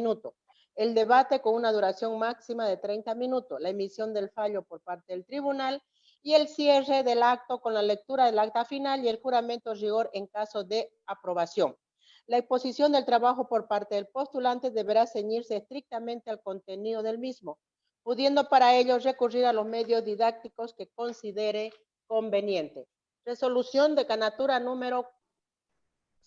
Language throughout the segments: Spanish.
minutos. El debate con una duración máxima de 30 minutos. La emisión del fallo por parte del tribunal y el cierre del acto con la lectura del acta final y el juramento rigor en caso de aprobación. La exposición del trabajo por parte del postulante deberá ceñirse estrictamente al contenido del mismo, pudiendo para ello recurrir a los medios didácticos que considere conveniente. Resolución de Canatura número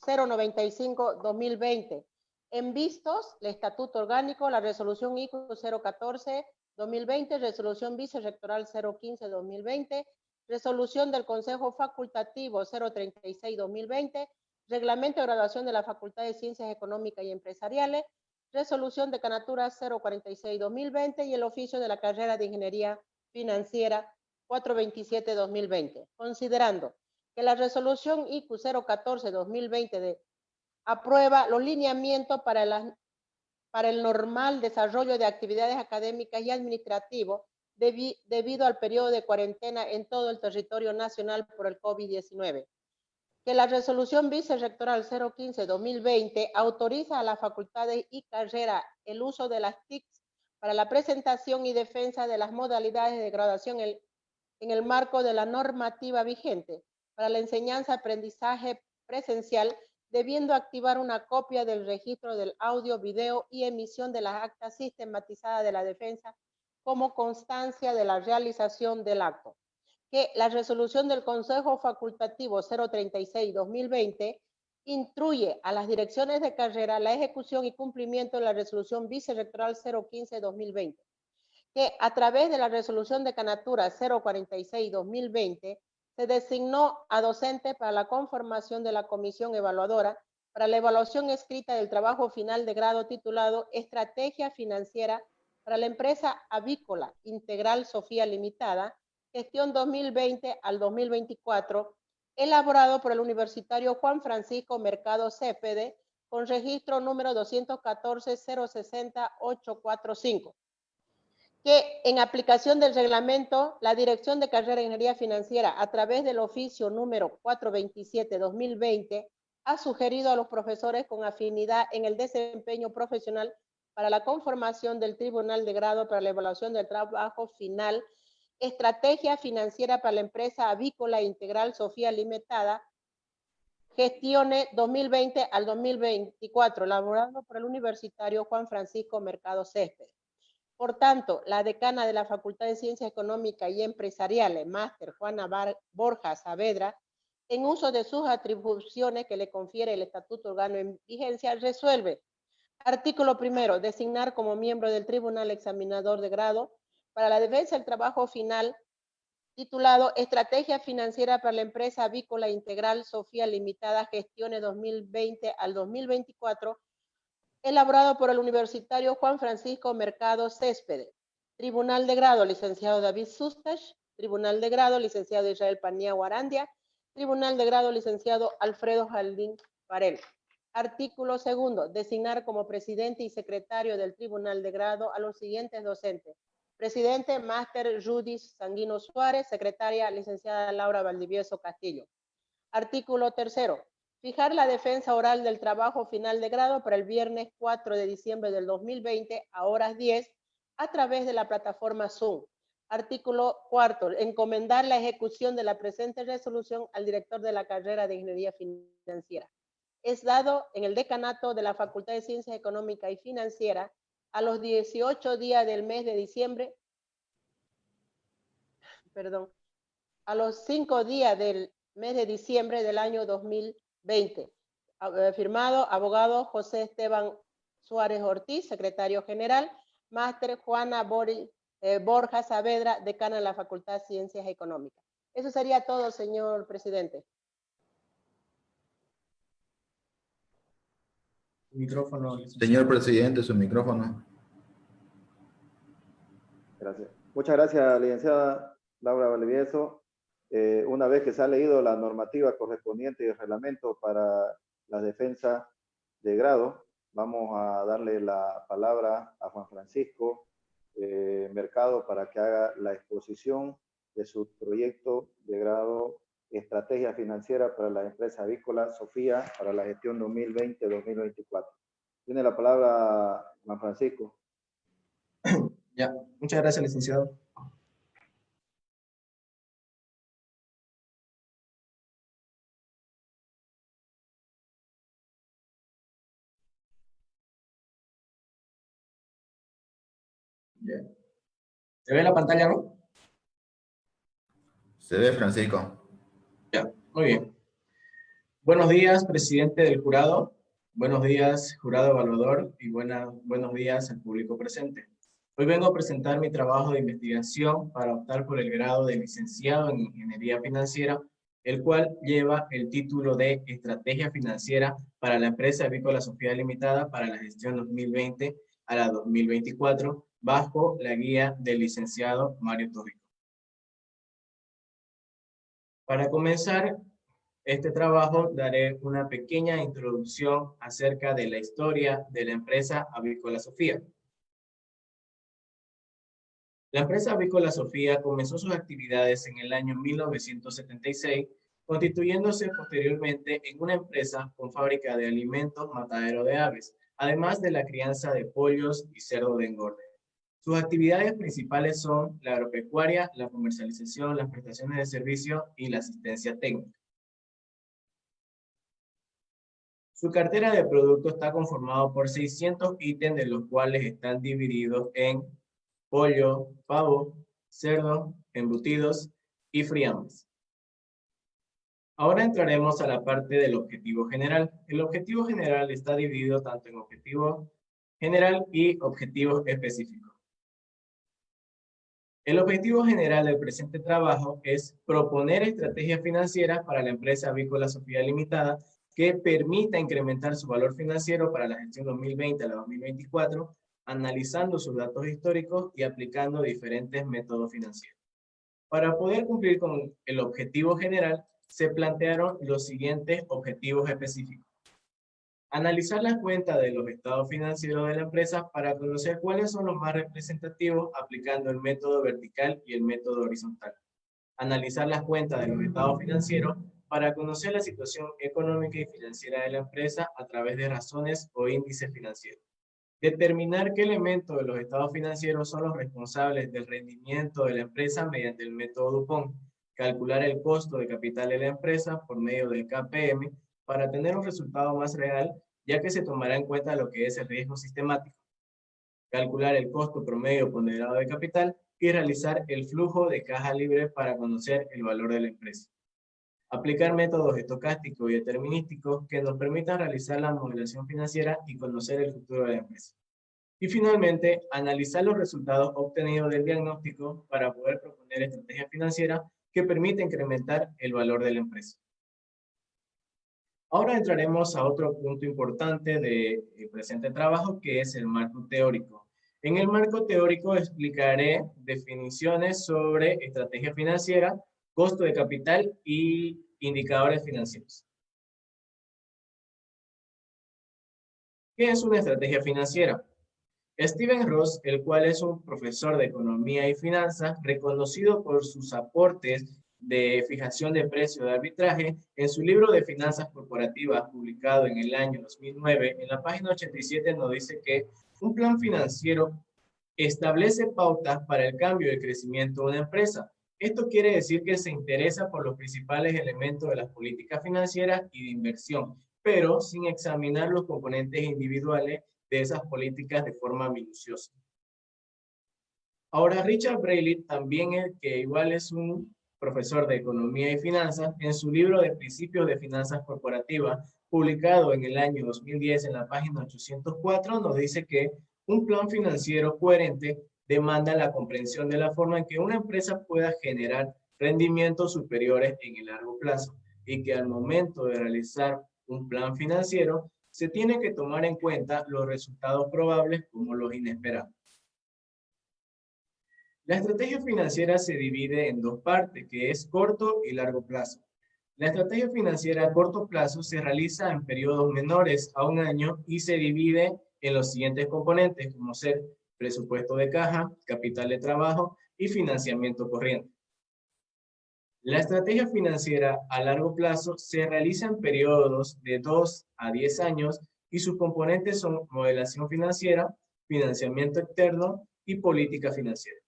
095-2020. En vistos, el Estatuto Orgánico, la Resolución ICU 014-2020, Resolución Vicerrectoral 015-2020, Resolución del Consejo Facultativo 036-2020, Reglamento de Graduación de la Facultad de Ciencias Económicas y Empresariales, Resolución de Canatura 046-2020 y el Oficio de la Carrera de Ingeniería Financiera 427-2020. Considerando que la Resolución ICU 014-2020 aprueba los lineamientos para el normal desarrollo de actividades académicas y administrativas debido al periodo de cuarentena en todo el territorio nacional por el COVID-19. Que la Resolución Vicerrectoral 015-2020 autoriza a las facultades y carreras el uso de las TICs para la presentación y defensa de las modalidades de graduación en el marco de la normativa vigente para la enseñanza-aprendizaje presencial, debiendo activar una copia del registro del audio, video y emisión de las actas sistematizadas de la defensa como constancia de la realización del acto. Que la resolución del Consejo Facultativo 036-2020 instruye a las direcciones de carrera la ejecución y cumplimiento de la resolución vicerrectoral 015-2020. Que a través de la resolución de Canatura 046-2020 se designó a docentes para la conformación de la comisión evaluadora para la evaluación escrita del trabajo final de grado titulado Estrategia Financiera para la empresa avícola Integral Sofía Limitada, gestión 2020 al 2024, elaborado por el universitario Juan Francisco Mercado Cépede, con registro número 214-060-845. Que en aplicación del reglamento, la Dirección de Carrera de Ingeniería Financiera, a través del oficio número 427-2020, ha sugerido a los profesores con afinidad en el desempeño profesional para la conformación del Tribunal de Grado para la Evaluación del Trabajo Final, Estrategia Financiera para la Empresa Avícola Integral Sofía Limitada, gestiones 2020 al 2024, elaborado por el universitario Juan Francisco Mercado Céspedes. Por tanto, la decana de la Facultad de Ciencias Económicas y Empresariales, máster Juana Borja Saavedra, en uso de sus atribuciones que le confiere el Estatuto Orgánico en vigencia, resuelve. Artículo primero, designar como miembro del Tribunal Examinador de Grado para la defensa del trabajo final titulado Estrategia Financiera para la Empresa Avícola Integral Sofía Limitada, gestiones 2020 al 2024, elaborado por el universitario Juan Francisco Mercado Céspedes. Tribunal de Grado, licenciado David Sustash. Tribunal de Grado, licenciado Israel Paniagua Arandia. Tribunal de Grado, licenciado Alfredo Jaldín Varela. Artículo segundo, designar como presidente y secretario del Tribunal de Grado a los siguientes docentes. Presidente, máster Judith Sanguino Suárez. Secretaria, licenciada Laura Valdivieso Castillo. Artículo tercero, fijar la defensa oral del trabajo final de grado para el viernes 4 de diciembre del 2020 a horas 10 a través de la plataforma Zoom. Artículo cuarto, encomendar la ejecución de la presente resolución al director de la carrera de Ingeniería Financiera. Es dado en el decanato de la Facultad de Ciencias Económicas y Financieras a los 18 días del mes de diciembre, a los 5 días del mes de diciembre del año 2020. Firmado abogado José Esteban Suárez Ortiz, secretario general, máster Juana Borja Saavedra, decana de la Facultad de Ciencias Económicas. Eso sería todo, señor presidente. Micrófono. Señor presidente, su micrófono. Gracias. Muchas gracias, licenciada Laura Valdivieso. Una vez que se ha leído la normativa correspondiente y el reglamento para la defensa de grado, vamos a darle la palabra a Juan Francisco Mercado para que haga la exposición de su proyecto de grado Estrategia Financiera para la Empresa Avícola Sofía para la gestión 2020-2024. Tiene la palabra Juan Francisco. Ya, muchas gracias, licenciado. Ya. ¿Se ve la pantalla, no? Se ve, Francisco. Ya, muy bien. Buenos días, presidente del jurado. Buenos días, jurado evaluador, y buenos días al público presente. Hoy vengo a presentar mi trabajo de investigación para optar por el grado de licenciado en Ingeniería Financiera, el cual lleva el título de Estrategia Financiera para la empresa Avícola Sofía Limitada para la gestión 2020 a la 2024, bajo la guía del licenciado Mario Torrico. Para comenzar este trabajo, daré una pequeña introducción acerca de la historia de la empresa Avícola Sofía. La empresa Avícola Sofía comenzó sus actividades en el año 1976, constituyéndose posteriormente en una empresa con fábrica de alimentos, matadero de aves, además de la crianza de pollos y cerdo de engorde. Sus actividades principales son la agropecuaria, la comercialización, las prestaciones de servicio y la asistencia técnica. Su cartera de productos está conformada por 600 ítems, de los cuales están divididos en pollo, pavo, cerdo, embutidos y friambres. Ahora entraremos a la parte del objetivo general. El objetivo general está dividido tanto en objetivo general y objetivo específico. El objetivo general del presente trabajo es proponer estrategias financieras para la empresa Avícola Sofía Limitada que permita incrementar su valor financiero para la gestión 2020 a la 2024, analizando sus datos históricos y aplicando diferentes métodos financieros. Para poder cumplir con el objetivo general, se plantearon los siguientes objetivos específicos. Analizar las cuentas de los estados financieros de la empresa para conocer cuáles son los más representativos aplicando el método vertical y el método horizontal. Analizar las cuentas de los estados financieros para conocer la situación económica y financiera de la empresa a través de razones o índices financieros. Determinar qué elementos de los estados financieros son los responsables del rendimiento de la empresa mediante el método Dupont. Calcular el costo de capital de la empresa por medio del KPM para tener un resultado más real, ya que se tomará en cuenta lo que es el riesgo sistemático. Calcular el costo promedio ponderado de capital y realizar el flujo de caja libre para conocer el valor de la empresa. Aplicar métodos estocásticos y determinísticos que nos permitan realizar la modelación financiera y conocer el futuro de la empresa. Y finalmente, analizar los resultados obtenidos del diagnóstico para poder proponer estrategias financieras que permiten incrementar el valor de la empresa. Ahora entraremos a otro punto importante del presente trabajo, que es el marco teórico. En el marco teórico explicaré definiciones sobre estrategia financiera, costo de capital y indicadores financieros. ¿Qué es una estrategia financiera? Steven Ross, el cual es un profesor de economía y finanzas, reconocido por sus aportes de fijación de precio de arbitraje, en su libro de finanzas corporativas publicado en el año 2009, en la página 87 nos dice que un plan financiero establece pautas para el cambio y el crecimiento de una empresa. Esto quiere decir que se interesa por los principales elementos de las políticas financieras y de inversión, pero sin examinar los componentes individuales de esas políticas de forma minuciosa. Ahora, Richard Braille, también que igual es un profesor de economía y finanzas, en su libro de Principios de Finanzas Corporativas, publicado en el año 2010 en la página 804, nos dice que un plan financiero coherente demanda la comprensión de la forma en que una empresa pueda generar rendimientos superiores en el largo plazo y que al momento de realizar un plan financiero se tiene que tomar en cuenta los resultados probables como los inesperados. La estrategia financiera se divide en dos partes, que es corto y largo plazo. La estrategia financiera a corto plazo se realiza en periodos menores a un año y se divide en los siguientes componentes, como ser presupuesto de caja, capital de trabajo y financiamiento corriente. La estrategia financiera a largo plazo se realiza en periodos de 2 a 10 años y sus componentes son modelación financiera, financiamiento externo y política financiera.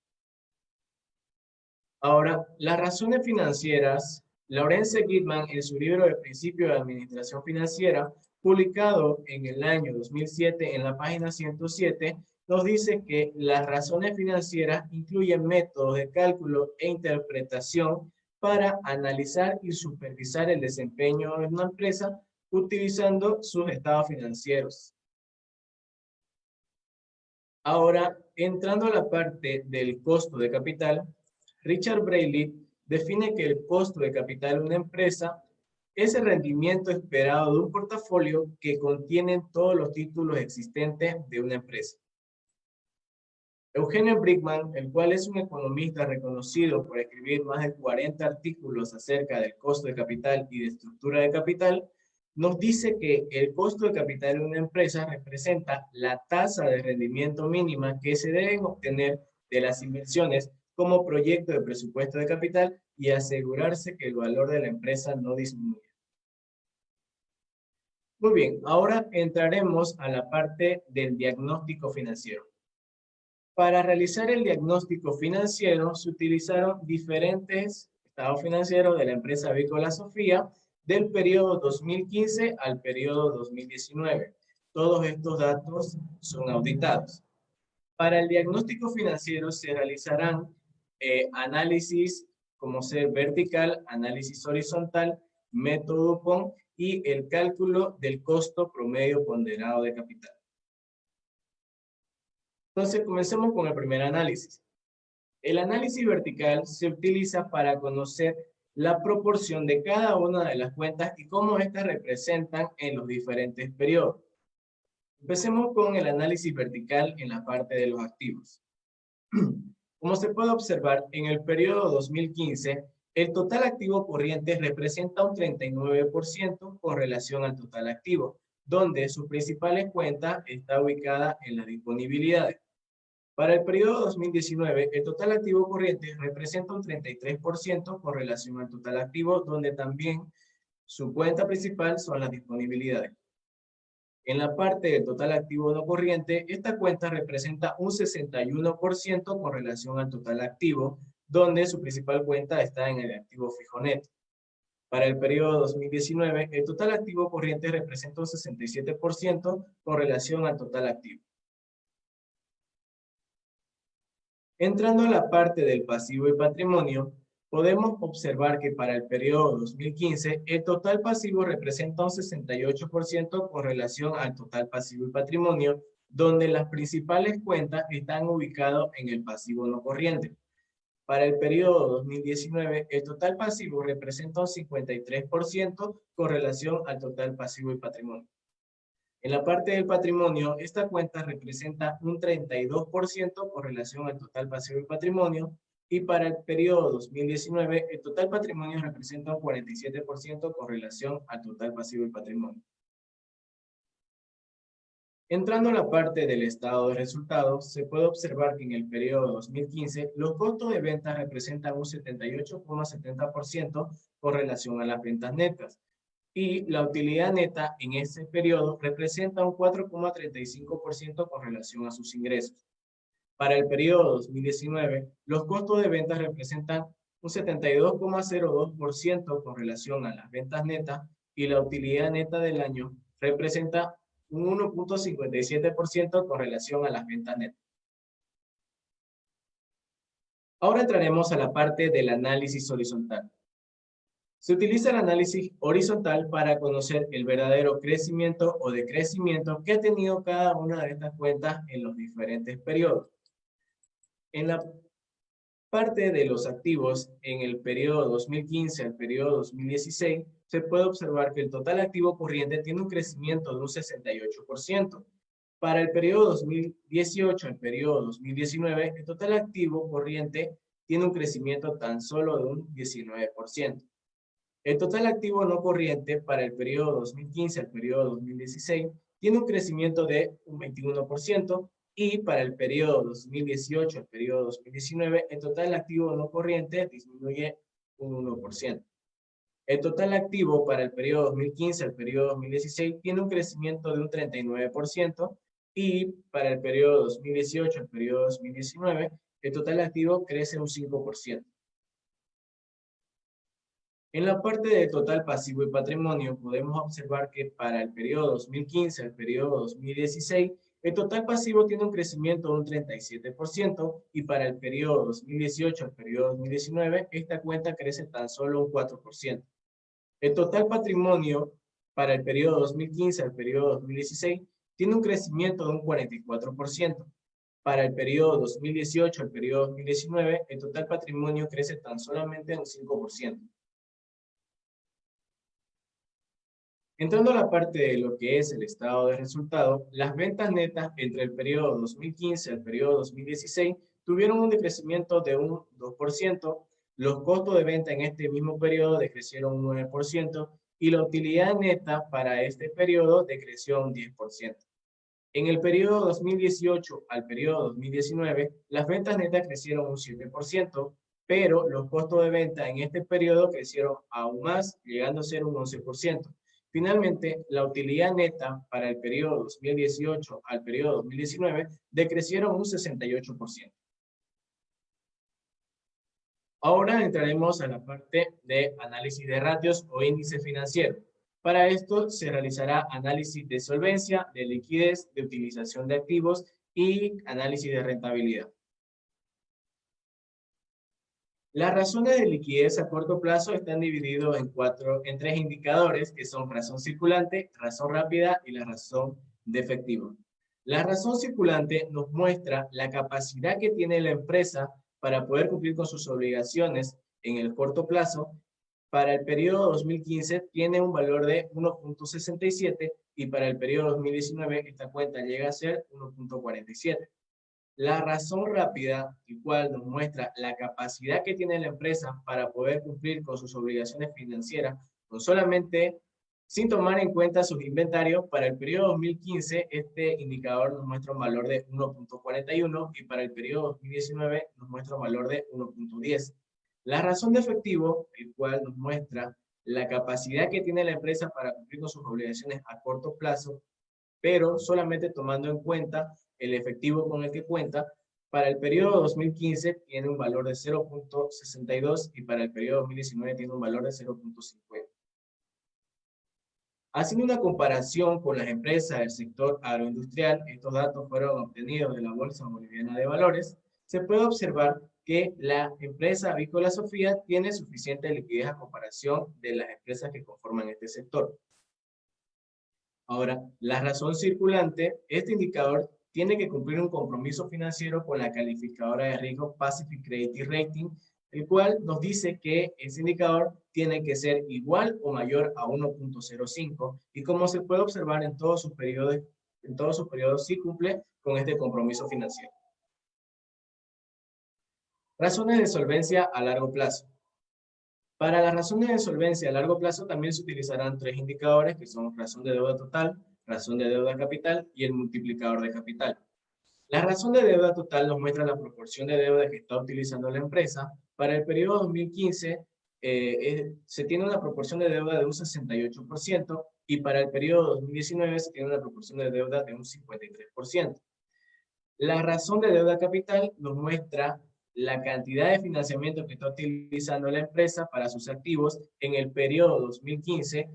Ahora, las razones financieras, Lawrence Gitman, en su libro de Principios de Administración Financiera, publicado en el año 2007 en la página 107, nos dice que las razones financieras incluyen métodos de cálculo e interpretación para analizar y supervisar el desempeño de una empresa utilizando sus estados financieros. Ahora, entrando a la parte del costo de capital, Richard Braille define que el costo de capital de una empresa es el rendimiento esperado de un portafolio que contiene todos los títulos existentes de una empresa. Eugenio Brickman, el cual es un economista reconocido por escribir más de 40 artículos acerca del costo de capital y de estructura de capital, nos dice que el costo de capital de una empresa representa la tasa de rendimiento mínima que se deben obtener de las inversiones como proyecto de presupuesto de capital y asegurarse que el valor de la empresa no disminuya. Muy bien, ahora entraremos a la parte del diagnóstico financiero. Para realizar el diagnóstico financiero se utilizaron diferentes estados financieros de la empresa Avícola Sofía del periodo 2015 al periodo 2019. Todos estos datos son auditados. Para el diagnóstico financiero se realizarán análisis como ser vertical, análisis horizontal, método PON y el cálculo del costo promedio ponderado de capital. Entonces, comencemos con el primer análisis. El análisis vertical se utiliza para conocer la proporción de cada una de las cuentas y cómo estas representan en los diferentes periodos. Empecemos con el análisis vertical en la parte de los activos. Como se puede observar, en el periodo 2015, el total activo corriente representa un 39% con relación al total activo, donde sus principales cuentas está ubicada en las disponibilidades. Para el periodo 2019, el total activo corriente representa un 33% con relación al total activo, donde también su cuenta principal son las disponibilidades. En la parte del total activo no corriente, esta cuenta representa un 61% con relación al total activo, donde su principal cuenta está en el activo fijo neto. Para el periodo 2019, el total activo corriente representa un 67% con relación al total activo. Entrando a la parte del pasivo y patrimonio, podemos observar que para el periodo 2015, el total pasivo representa un 68% con relación al total pasivo y patrimonio, donde las principales cuentas están ubicadas en el pasivo no corriente. Para el periodo 2019, el total pasivo representa un 53% con relación al total pasivo y patrimonio. En la parte del patrimonio, esta cuenta representa un 32% con relación al total pasivo y patrimonio, y para el periodo 2019, el total patrimonio representa un 47% con relación al total pasivo y patrimonio. Entrando a la parte del estado de resultados, se puede observar que en el periodo 2015, los costos de ventas representan un 78,70% con relación a las ventas netas, y la utilidad neta en ese periodo representa un 4,35% con relación a sus ingresos. Para el periodo 2019, los costos de ventas representan un 72,02% con relación a las ventas netas y la utilidad neta del año representa un 1,57% con relación a las ventas netas. Ahora entraremos a la parte del análisis horizontal. Se utiliza el análisis horizontal para conocer el verdadero crecimiento o decrecimiento que ha tenido cada una de estas cuentas en los diferentes periodos. En la parte de los activos, en el periodo 2015 al periodo 2016, se puede observar que el total activo corriente tiene un crecimiento de un 68%. Para el periodo 2018 al periodo 2019, el total activo corriente tiene un crecimiento tan solo de un 19%. El total activo no corriente para el periodo 2015 al periodo 2016 tiene un crecimiento de un 21%, y para el periodo 2018 al periodo 2019, el total activo no corriente disminuye un 1%. El total activo para el periodo 2015 al periodo 2016 tiene un crecimiento de un 39% y para el periodo 2018 al periodo 2019 el total activo crece un 5%. En la parte de total pasivo y patrimonio podemos observar que para el periodo 2015 al periodo 2016 el total pasivo tiene un crecimiento de un 37% y para el periodo 2018 al periodo 2019 esta cuenta crece tan solo un 4%. El total patrimonio para el periodo 2015 al periodo 2016 tiene un crecimiento de un 44%. Para el periodo 2018 al periodo 2019, el total patrimonio crece tan solamente un 5%. Entrando a la parte de lo que es el estado de resultado, las ventas netas entre el periodo 2015 al periodo 2016 tuvieron un decrecimiento de un 2%, los costos de venta en este mismo periodo decrecieron un 9% y la utilidad neta para este periodo decreció un 10%. En el periodo 2018 al periodo 2019, las ventas netas crecieron un 7%, pero los costos de venta en este periodo crecieron aún más, llegando a ser un 11%. Finalmente, la utilidad neta para el periodo 2018 al periodo 2019 decrecieron un 68%. Ahora entraremos a la parte de análisis de ratios o índice financiero. Para esto se realizará análisis de solvencia, de liquidez, de utilización de activos y análisis de rentabilidad. Las razones de liquidez a corto plazo están divididos en tres indicadores que son razón circulante, razón rápida y la razón de efectivo. La razón circulante nos muestra la capacidad que tiene la empresa para poder cumplir con sus obligaciones en el corto plazo. Para el periodo 2015 tiene un valor de 1.67 y para el periodo 2019 esta cuenta llega a ser 1.47. La razón rápida, el cual nos muestra la capacidad que tiene la empresa para poder cumplir con sus obligaciones financieras, no solamente sin tomar en cuenta sus inventarios. Para el periodo 2015, este indicador nos muestra un valor de 1.41 y para el periodo 2019 nos muestra un valor de 1.10. La razón de efectivo, el cual nos muestra la capacidad que tiene la empresa para cumplir con sus obligaciones a corto plazo, pero solamente tomando en cuenta el efectivo con el que cuenta. Para el periodo 2015 tiene un valor de 0.62 y para el periodo 2019 tiene un valor de 0.50. Haciendo una comparación con las empresas del sector agroindustrial, estos datos fueron obtenidos de la Bolsa Boliviana de Valores, se puede observar que la empresa Avícola Sofía tiene suficiente liquidez a comparación de las empresas que conforman este sector. Ahora, la razón circulante, este indicador tiene que cumplir un compromiso financiero con la calificadora de riesgo Pacific Credit Rating, el cual nos dice que ese indicador tiene que ser igual o mayor a 1.05 y como se puede observar en todos sus periodos sí cumple con este compromiso financiero. Razones de solvencia a largo plazo. Para las razones de solvencia a largo plazo también se utilizarán tres indicadores que son razón de deuda total, razón de deuda capital y el multiplicador de capital. La razón de deuda total nos muestra la proporción de deuda que está utilizando la empresa. Para el periodo 2015 se tiene una proporción de deuda de un 68% y para el periodo 2019 se tiene una proporción de deuda de un 53%. La razón de deuda capital nos muestra la cantidad de financiamiento que está utilizando la empresa para sus activos. En el periodo 2015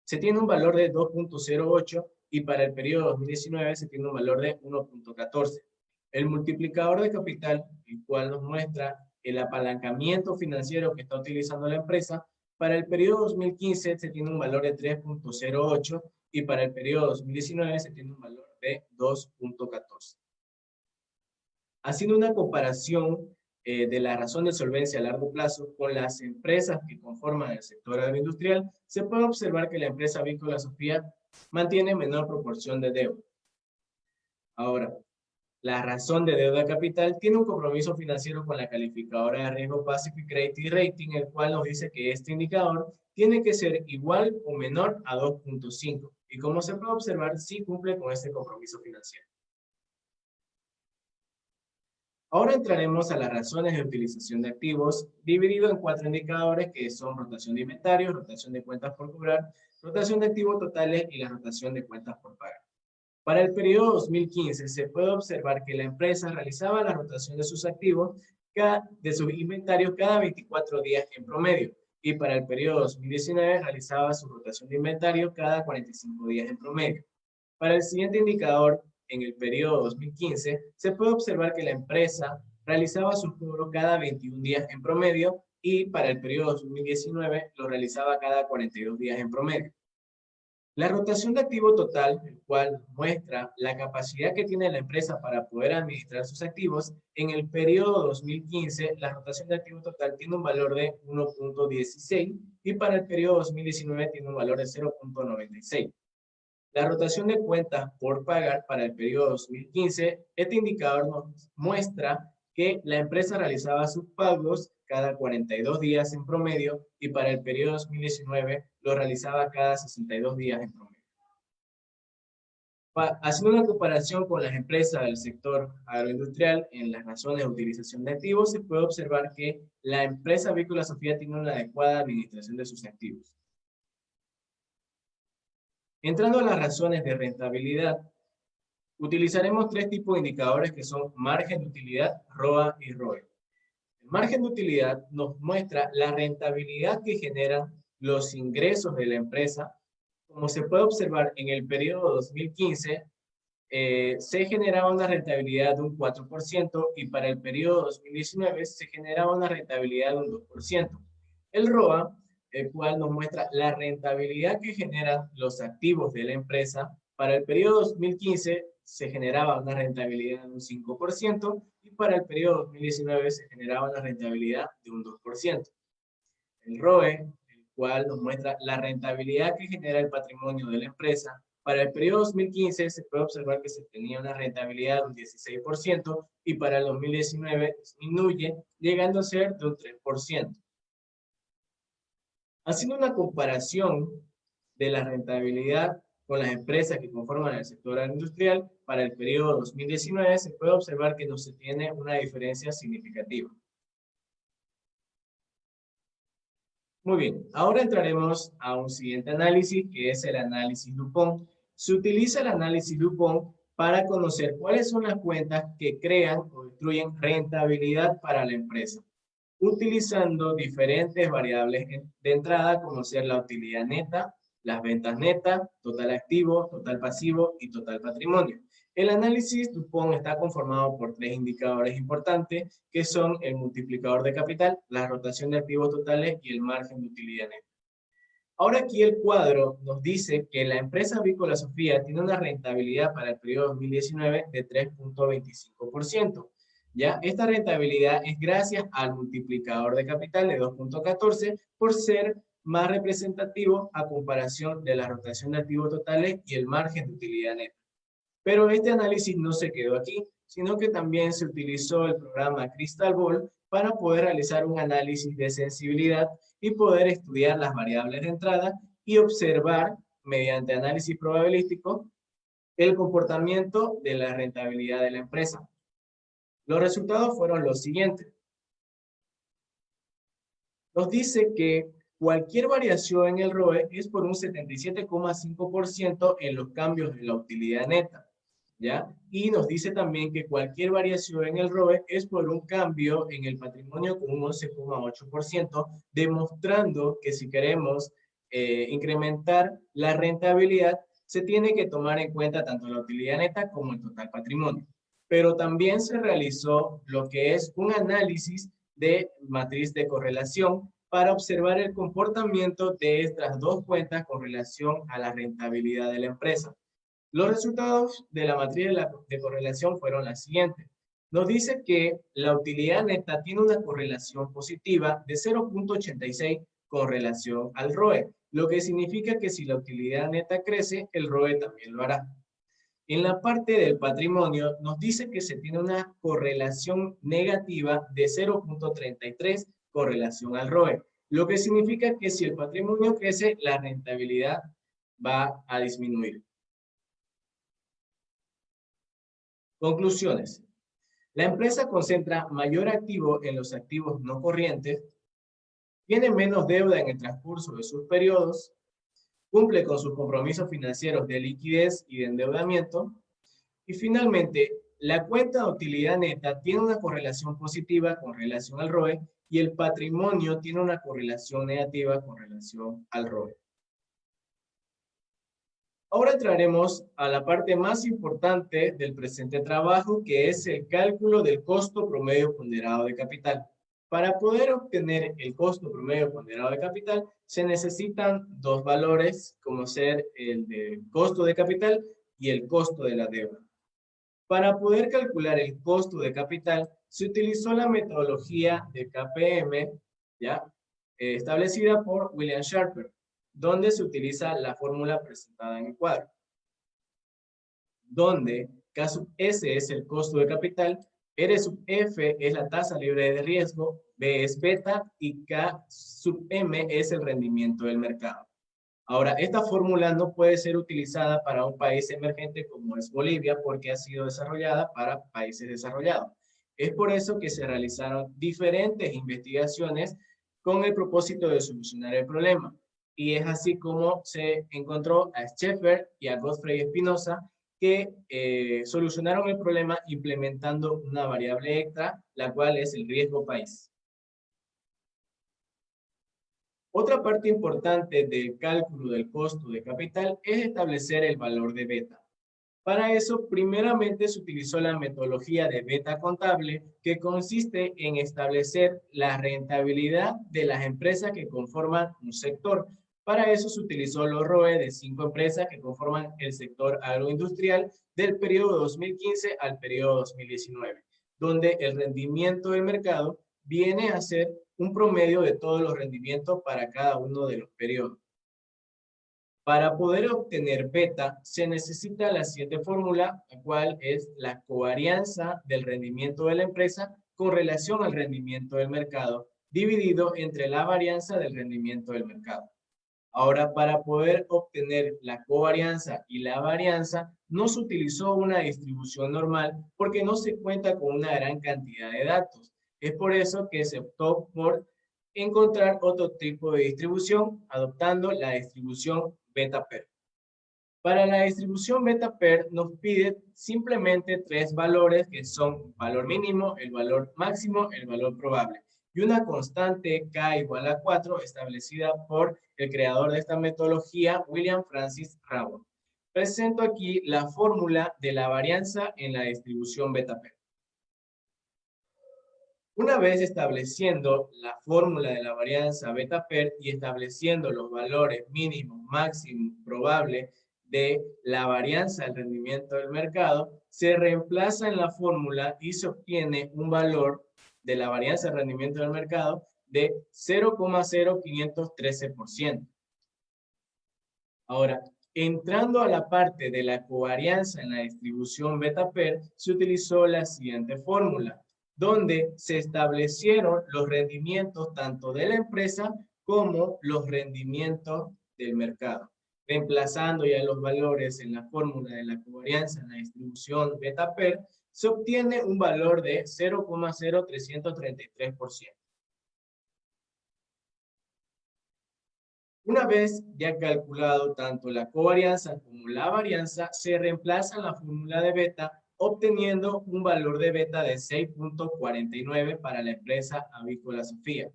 se tiene un valor de 2.08 y para el periodo 2019 se tiene un valor de 1.14. El multiplicador de capital, el cual nos muestra el apalancamiento financiero que está utilizando la empresa, para el periodo 2015 se tiene un valor de 3.08 y para el periodo 2019 se tiene un valor de 2.14. Haciendo una comparación de la razón de solvencia a largo plazo con las empresas que conforman el sector agroindustrial, se puede observar que la empresa Avícola Sofía mantiene menor proporción de deuda. Ahora, la razón de deuda capital tiene un compromiso financiero con la calificadora de riesgo Pacific Credit Rating, el cual nos dice que este indicador tiene que ser igual o menor a 2.5. Y como se puede observar, sí cumple con este compromiso financiero. Ahora entraremos a las razones de utilización de activos, dividido en 4 indicadores que son rotación de inventarios, rotación de cuentas por cobrar, rotación de activos totales y la rotación de cuentas por pagar. Para el periodo 2015 se puede observar que la empresa realizaba la rotación de sus activos, de sus inventarios cada 24 días en promedio, y para el periodo 2019 realizaba su rotación de inventarios cada 45 días en promedio. Para el siguiente indicador, en el periodo 2015, se puede observar que la empresa realizaba sus cobros cada 21 días en promedio y para el periodo 2019 lo realizaba cada 42 días en promedio. La rotación de activo total, el cual muestra la capacidad que tiene la empresa para poder administrar sus activos, en el periodo 2015 la rotación de activo total tiene un valor de 1.16 y para el periodo 2019 tiene un valor de 0.96. La rotación de cuentas por pagar para el periodo 2015, este indicador nos muestra que la empresa realizaba sus pagos cada 42 días en promedio y para el periodo 2019 lo realizaba cada 62 días en promedio. Haciendo una comparación con las empresas del sector agroindustrial en las razones de utilización de activos, se puede observar que la empresa Avícola Sofía tiene una adecuada administración de sus activos. Entrando a las razones de rentabilidad, utilizaremos 3 tipos de indicadores que son margen de utilidad, ROA y ROE. El margen de utilidad nos muestra la rentabilidad que generan los ingresos de la empresa. Como se puede observar en el periodo 2015, se generaba una rentabilidad de un 4% y para el periodo 2019 se generaba una rentabilidad de un 2%. El ROA, el cual nos muestra la rentabilidad que generan los activos de la empresa, para el periodo 2015 se generaba una rentabilidad de un 5% y para el periodo 2019 se generaba una rentabilidad de un 2%. El ROE, el cual nos muestra la rentabilidad que genera el patrimonio de la empresa, para el periodo 2015 se puede observar que se tenía una rentabilidad de un 16% y para el 2019 disminuye, llegando a ser de un 3%. Haciendo una comparación de la rentabilidad con las empresas que conforman el sector industrial, para el periodo 2019 se puede observar que no se tiene una diferencia significativa. Muy bien, ahora entraremos a un siguiente análisis, que es el análisis Dupont. Se utiliza el análisis Dupont para conocer cuáles son las cuentas que crean o destruyen rentabilidad para la empresa, utilizando diferentes variables de entrada, como ser la utilidad neta, las ventas netas, total activo, total pasivo y total patrimonio. El análisis Dupont está conformado por 3 indicadores importantes, que son el multiplicador de capital, la rotación de activos totales y el margen de utilidad neta. Ahora aquí el cuadro nos dice que la empresa Avícola Sofía tiene una rentabilidad para el periodo 2019 de 3.25%. ¿Ya? Esta rentabilidad es gracias al multiplicador de capital de 2.14 por ser más representativo a comparación de la rotación de activos totales y el margen de utilidad neta. Pero este análisis no se quedó aquí, sino que también se utilizó el programa Crystal Ball para poder realizar un análisis de sensibilidad y poder estudiar las variables de entrada y observar, mediante análisis probabilístico, el comportamiento de la rentabilidad de la empresa. Los resultados fueron los siguientes. Nos dice que cualquier variación en el ROE es por un 77,5% en los cambios de la utilidad neta, ¿ya? Y nos dice también que cualquier variación en el ROE es por un cambio en el patrimonio con un 11,8%, demostrando que si queremos incrementar la rentabilidad, se tiene que tomar en cuenta tanto la utilidad neta como el total patrimonio. Pero también se realizó lo que es un análisis de matriz de correlación para observar el comportamiento de estas 2 cuentas con relación a la rentabilidad de la empresa. Los resultados de la matriz de correlación fueron las siguientes. Nos dice que la utilidad neta tiene una correlación positiva de 0.86 con relación al ROE, lo que significa que si la utilidad neta crece, el ROE también lo hará. En la parte del patrimonio nos dice que se tiene una correlación negativa de 0.33 con relación al ROE, lo que significa que si el patrimonio crece, la rentabilidad va a disminuir. Conclusiones. La empresa concentra mayor activo en los activos no corrientes, tiene menos deuda en el transcurso de sus periodos, cumple con sus compromisos financieros de liquidez y de endeudamiento, y finalmente, la cuenta de utilidad neta tiene una correlación positiva con relación al ROE y el patrimonio tiene una correlación negativa con relación al ROE. Ahora entraremos a la parte más importante del presente trabajo, que es el cálculo del costo promedio ponderado de capital. Para poder obtener el costo promedio ponderado de capital, se necesitan dos valores, como ser el de costo de capital y el costo de la deuda. Para poder calcular el costo de capital, se utilizó la metodología de KPM, ¿ya? Establecida por William Sharper, donde se utiliza la fórmula presentada en el cuadro, donde K sub S es el costo de capital, R sub F es la tasa libre de riesgo, B es beta y K sub M es el rendimiento del mercado. Ahora, esta fórmula no puede ser utilizada para un país emergente como es Bolivia porque ha sido desarrollada para países desarrollados. Es por eso que se realizaron diferentes investigaciones con el propósito de solucionar el problema. Y es así como se encontró a Schaeffer y a Godfrey Espinosa que solucionaron el problema implementando una variable extra, la cual es el riesgo país. Otra parte importante del cálculo del costo de capital es establecer el valor de beta. Para eso, primeramente se utilizó la metodología de beta contable, que consiste en establecer la rentabilidad de las empresas que conforman un sector. Para eso se utilizó los ROE de 5 empresas que conforman el sector agroindustrial del periodo 2015 al periodo 2019, donde el rendimiento del mercado viene a ser un promedio de todos los rendimientos para cada uno de los periodos. Para poder obtener beta, se necesita la siguiente fórmula, la cual es la covarianza del rendimiento de la empresa con relación al rendimiento del mercado, dividido entre la varianza del rendimiento del mercado. Ahora, para poder obtener la covarianza y la varianza, no se utilizó una distribución normal porque no se cuenta con una gran cantidad de datos. Es por eso que se optó por encontrar otro tipo de distribución, adoptando la distribución beta-PER. Para la distribución beta-PER nos pide simplemente 3 valores que son valor mínimo, el valor máximo, el valor probable. Y una constante K igual a 4 establecida por el creador de esta metodología, William Francis Raworth. Presento aquí la fórmula de la varianza en la distribución beta-PER. Una vez estableciendo la fórmula de la varianza beta-PER y estableciendo los valores mínimos, máximos, probables de la varianza del rendimiento del mercado, se reemplaza en la fórmula y se obtiene un valor de la varianza del rendimiento del mercado de 0,0513%. Ahora, entrando a la parte de la covarianza en la distribución beta-PER, se utilizó la siguiente fórmula, donde se establecieron los rendimientos tanto de la empresa como los rendimientos del mercado. Reemplazando ya los valores en la fórmula de la covarianza en la distribución beta-PER, se obtiene un valor de 0,0333%. Una vez ya calculado tanto la covarianza como la varianza, se reemplaza la fórmula de beta obteniendo un valor de beta de 6.49 para la empresa Avícola Sofía.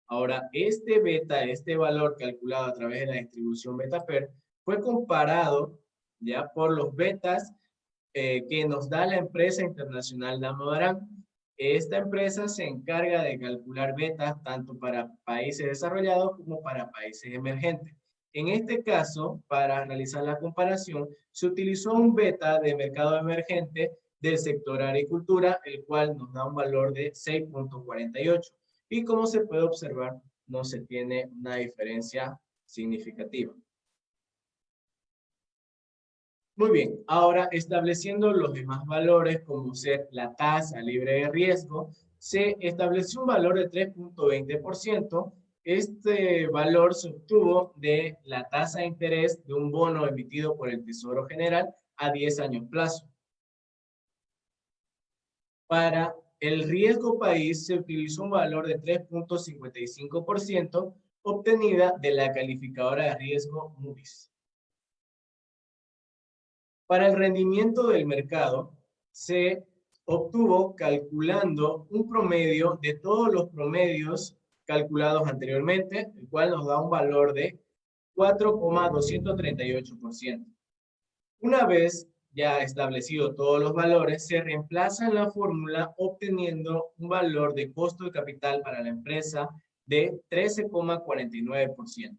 Ahora, este beta, este valor calculado a través de la distribución beta-PER, fue comparado ya por los betas que nos da la empresa internacional Damodaran. Esta empresa se encarga de calcular betas tanto para países desarrollados como para países emergentes. En este caso, para realizar la comparación, se utilizó un beta de mercado emergente del sector agricultura, el cual nos da un valor de 6.48. Y como se puede observar, no se tiene una diferencia significativa. Muy bien, ahora estableciendo los demás valores como ser la tasa libre de riesgo, se estableció un valor de 3.20%. Este valor se obtuvo de la tasa de interés de un bono emitido por el Tesoro General a 10 años plazo. Para el riesgo país se utilizó un valor de 3.55% obtenida de la calificadora de riesgo Moody's. Para el rendimiento del mercado se obtuvo calculando un promedio de todos los promedios calculados anteriormente, el cual nos da un valor de 4,238%. Una vez ya establecido todos los valores, se reemplaza en la fórmula obteniendo un valor de costo de capital para la empresa de 13,49%.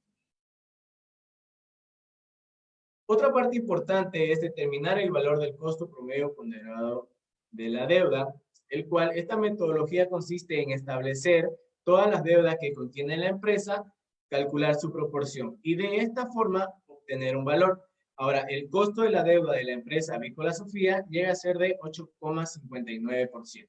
Otra parte importante es determinar el valor del costo promedio ponderado de la deuda, el cual esta metodología consiste en establecer todas las deudas que contiene la empresa, calcular su proporción y de esta forma obtener un valor. Ahora, el costo de la deuda de la empresa Avícola Sofía llega a ser de 8,59%.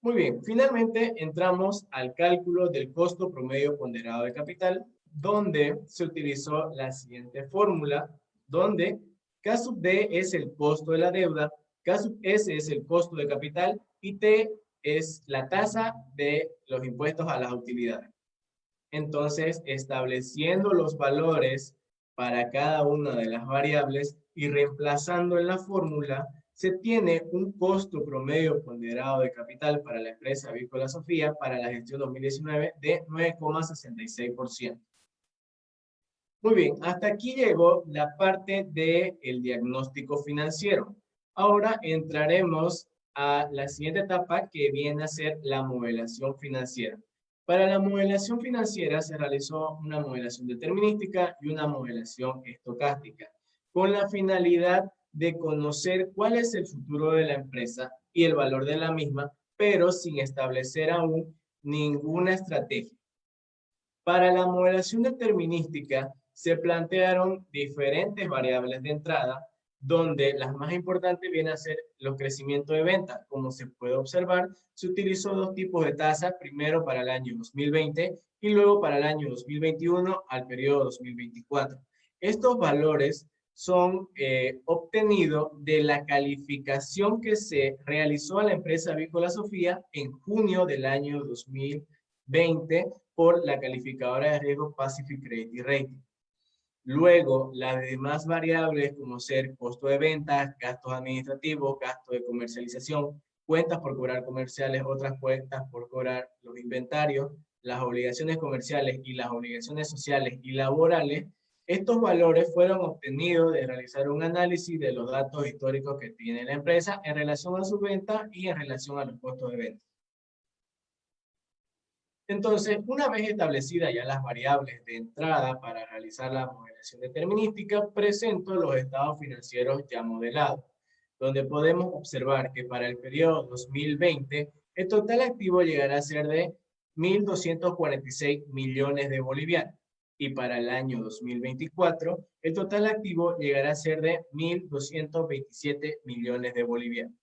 Muy bien, finalmente entramos al cálculo del costo promedio ponderado de capital, donde se utilizó la siguiente fórmula, donde K sub D es el costo de la deuda, K sub S es el costo de capital y T es la tasa de los impuestos a las utilidades. Entonces, estableciendo los valores para cada una de las variables y reemplazando en la fórmula, se tiene un costo promedio ponderado de capital para la empresa Avícola Sofía para la gestión 2019 de 9,66%. Muy bien, hasta aquí llegó la parte del diagnóstico financiero. Ahora entraremos a la siguiente etapa que viene a ser la modelación financiera. Para la modelación financiera se realizó una modelación determinística y una modelación estocástica, con la finalidad de conocer cuál es el futuro de la empresa y el valor de la misma, pero sin establecer aún ninguna estrategia. Para la modelación determinística se plantearon diferentes variables de entrada, donde las más importantes vienen a ser los crecimientos de ventas. Como se puede observar, se utilizó dos tipos de tasas, primero para el año 2020 y luego para el año 2021 al periodo 2024. Estos valores son obtenidos de la calificación que se realizó a la empresa Avícola Sofía en junio del año 2020 por la calificadora de riesgo Pacific Credit Rating. Luego, las demás variables como ser costo de ventas, gastos administrativos, gasto de comercialización, cuentas por cobrar comerciales, otras cuentas por cobrar los inventarios, las obligaciones comerciales y las obligaciones sociales y laborales, estos valores fueron obtenidos de realizar un análisis de los datos históricos que tiene la empresa en relación a sus ventas y en relación a los costos de venta. Entonces, una vez establecidas ya las variables de entrada para realizar la modelación determinística, presento los estados financieros ya modelados, donde podemos observar que para el periodo 2020, el total activo llegará a ser de 1.246 millones de bolivianos, y para el año 2024, el total activo llegará a ser de 1.227 millones de bolivianos.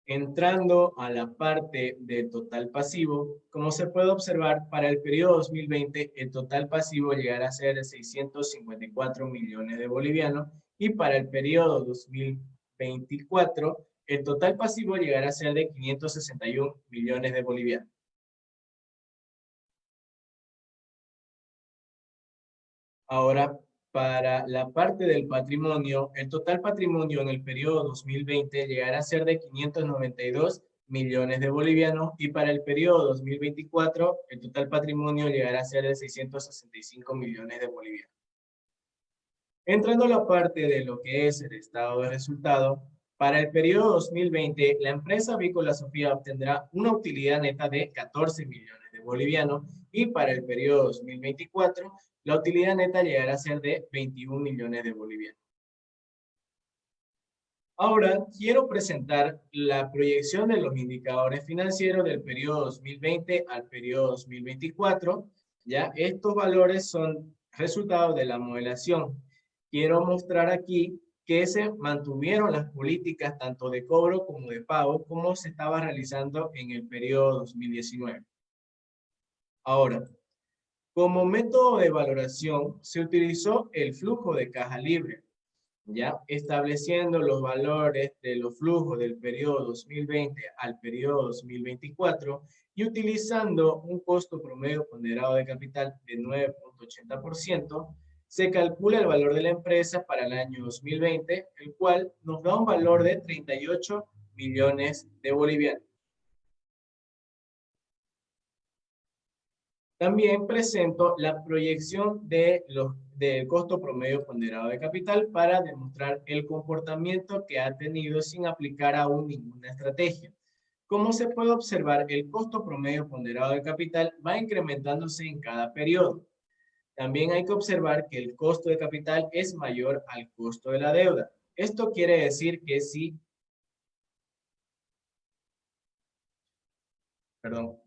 Entrando a la parte del total pasivo, como se puede observar, para el periodo 2020 el total pasivo llegará a ser de 654 millones de bolivianos y para el periodo 2024 el total pasivo llegará a ser de 561 millones de bolivianos. Ahora, para la parte del patrimonio, el total patrimonio en el periodo 2020 llegará a ser de 592 millones de bolivianos y para el periodo 2024 el total patrimonio llegará a ser de 665 millones de bolivianos. Entrando a la parte de lo que es el estado de resultado, para el periodo 2020 la empresa Avícola Sofía obtendrá una utilidad neta de 14 millones de bolivianos y para el periodo 2024 la utilidad neta llegará a ser de 21 millones de bolivianos. Ahora quiero presentar la proyección de los indicadores financieros del periodo 2020 al periodo 2024. Ya estos valores son resultados de la modelación. Quiero mostrar aquí que se mantuvieron las políticas tanto de cobro como de pago como se estaba realizando en el periodo 2019. Ahora, como método de valoración se utilizó el flujo de caja libre. ya estableciendo los valores de los flujos del periodo 2020 al periodo 2024 y utilizando un costo promedio ponderado de capital de 9.80%, se calcula el valor de la empresa para el año 2020, el cual nos da un valor de 38 millones de bolivianos. También presento la proyección del costo promedio ponderado de capital para demostrar el comportamiento que ha tenido sin aplicar aún ninguna estrategia. Como se puede observar, el costo promedio ponderado de capital va incrementándose en cada periodo. También hay que observar que el costo de capital es mayor al costo de la deuda. Esto quiere decir que si... Perdón.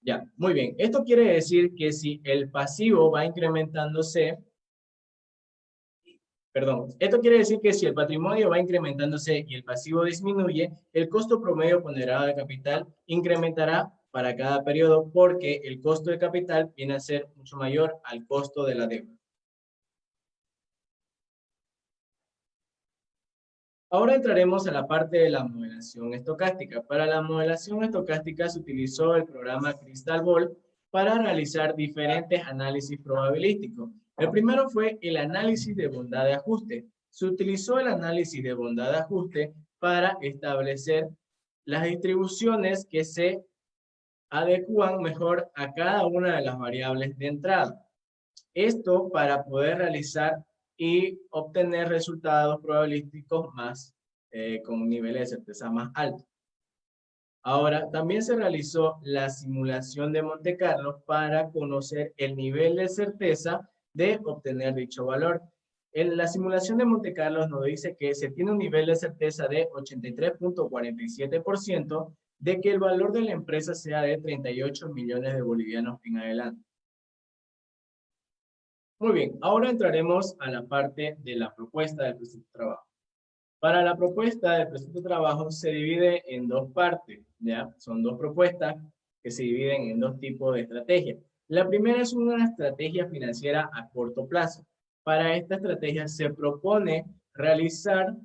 Ya, muy bien. Esto quiere decir que si el pasivo va incrementándose, esto quiere decir que si el patrimonio va incrementándose y el pasivo disminuye, el costo promedio ponderado de capital incrementará para cada periodo porque el costo de capital viene a ser mucho mayor al costo de la deuda. Ahora entraremos a la parte de la modelación estocástica. Para la modelación estocástica se utilizó el programa Crystal Ball para realizar diferentes análisis probabilísticos. El primero fue el análisis de bondad de ajuste. Se utilizó el análisis de bondad de ajuste para establecer las distribuciones que se adecúan mejor a cada una de las variables de entrada. Esto para poder realizar y obtener resultados probabilísticos más con niveles de certeza más altos. Ahora, también se realizó la simulación de Monte Carlo para conocer el nivel de certeza de obtener dicho valor. En la simulación de Monte Carlo nos dice que se tiene un nivel de certeza de 83.47% de que el valor de la empresa sea de 38 millones de bolivianos en adelante. Muy bien, ahora entraremos a la parte de la propuesta del presente trabajo. Para la propuesta del presente trabajo se divide en dos partes, ¿ya? Son dos propuestas que se dividen en dos tipos de estrategias. La primera es una estrategia financiera a corto plazo. Para esta estrategia se propone realizar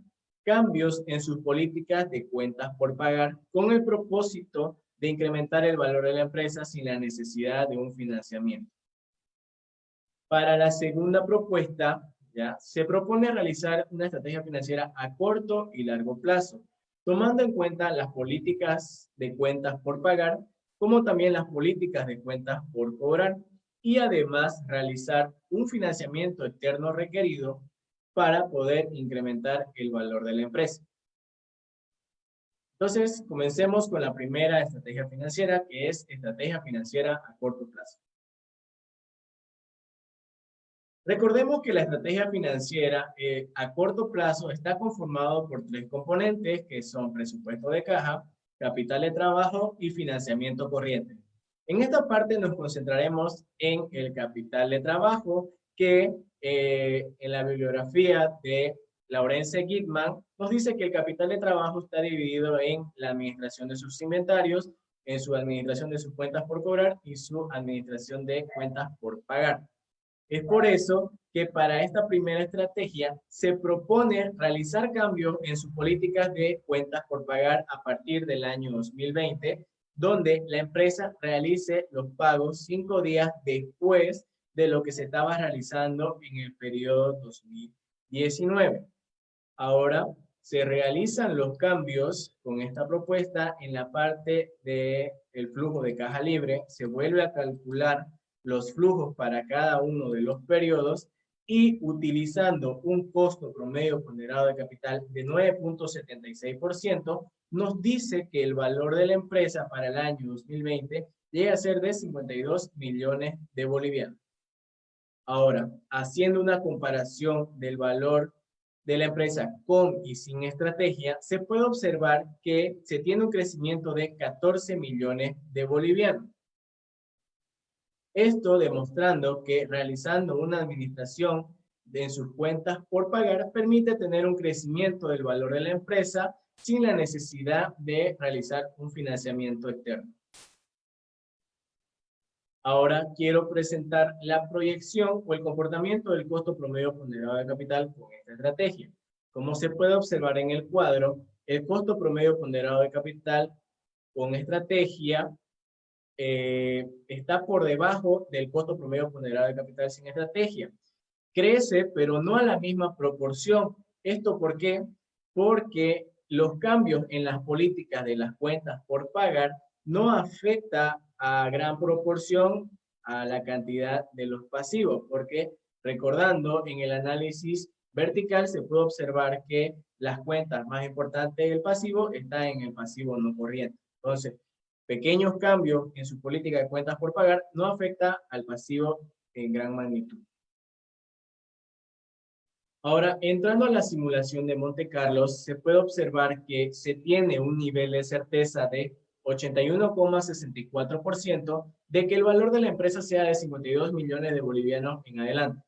cambios en sus políticas de cuentas por pagar con el propósito de incrementar el valor de la empresa sin la necesidad de un financiamiento. Para la segunda propuesta, ¿ya? Se propone realizar una estrategia financiera a corto y largo plazo, tomando en cuenta las políticas de cuentas por pagar, como también las políticas de cuentas por cobrar, y además realizar un financiamiento externo requerido para poder incrementar el valor de la empresa. Entonces, comencemos con la primera estrategia financiera, que es estrategia financiera a corto plazo. Recordemos que la estrategia financiera a corto plazo está conformado por tres componentes que son presupuesto de caja, capital de trabajo y financiamiento corriente. En esta parte nos concentraremos en el capital de trabajo que en la bibliografía de Laurence Gitman nos dice que el capital de trabajo está dividido en la administración de sus inventarios, en su administración de sus cuentas por cobrar y su administración de cuentas por pagar. Es por eso que para esta primera estrategia se propone realizar cambios en sus políticas de cuentas por pagar a partir del año 2020, donde la empresa realice los pagos 5 días después de lo que se estaba realizando en el periodo 2019. Ahora se realizan los cambios con esta propuesta en la parte del flujo de caja libre, se vuelve a calcular los flujos para cada uno de los periodos y utilizando un costo promedio ponderado de capital de 9.76%, nos dice que el valor de la empresa para el año 2020 llega a ser de 52 millones de bolivianos. Ahora, haciendo una comparación del valor de la empresa con y sin estrategia, se puede observar que se tiene un crecimiento de 14 millones de bolivianos. Esto demostrando que realizando una administración en sus cuentas por pagar permite tener un crecimiento del valor de la empresa sin la necesidad de realizar un financiamiento externo. Ahora quiero presentar la proyección o el comportamiento del costo promedio ponderado de capital con esta estrategia. Como se puede observar en el cuadro, el costo promedio ponderado de capital con estrategia está por debajo del costo promedio ponderado de capital sin estrategia. Crece, pero no a la misma proporción. ¿Esto por qué? Porque los cambios en las políticas de las cuentas por pagar no afecta a gran proporción a la cantidad de los pasivos, porque recordando en el análisis vertical se puede observar que las cuentas más importantes del pasivo están en el pasivo no corriente. Entonces, pequeños cambios en su política de cuentas por pagar no afecta al pasivo en gran magnitud. Ahora, entrando a la simulación de Monte Carlo, se puede observar que se tiene un nivel de certeza de 81,64% de que el valor de la empresa sea de 52 millones de bolivianos en adelante.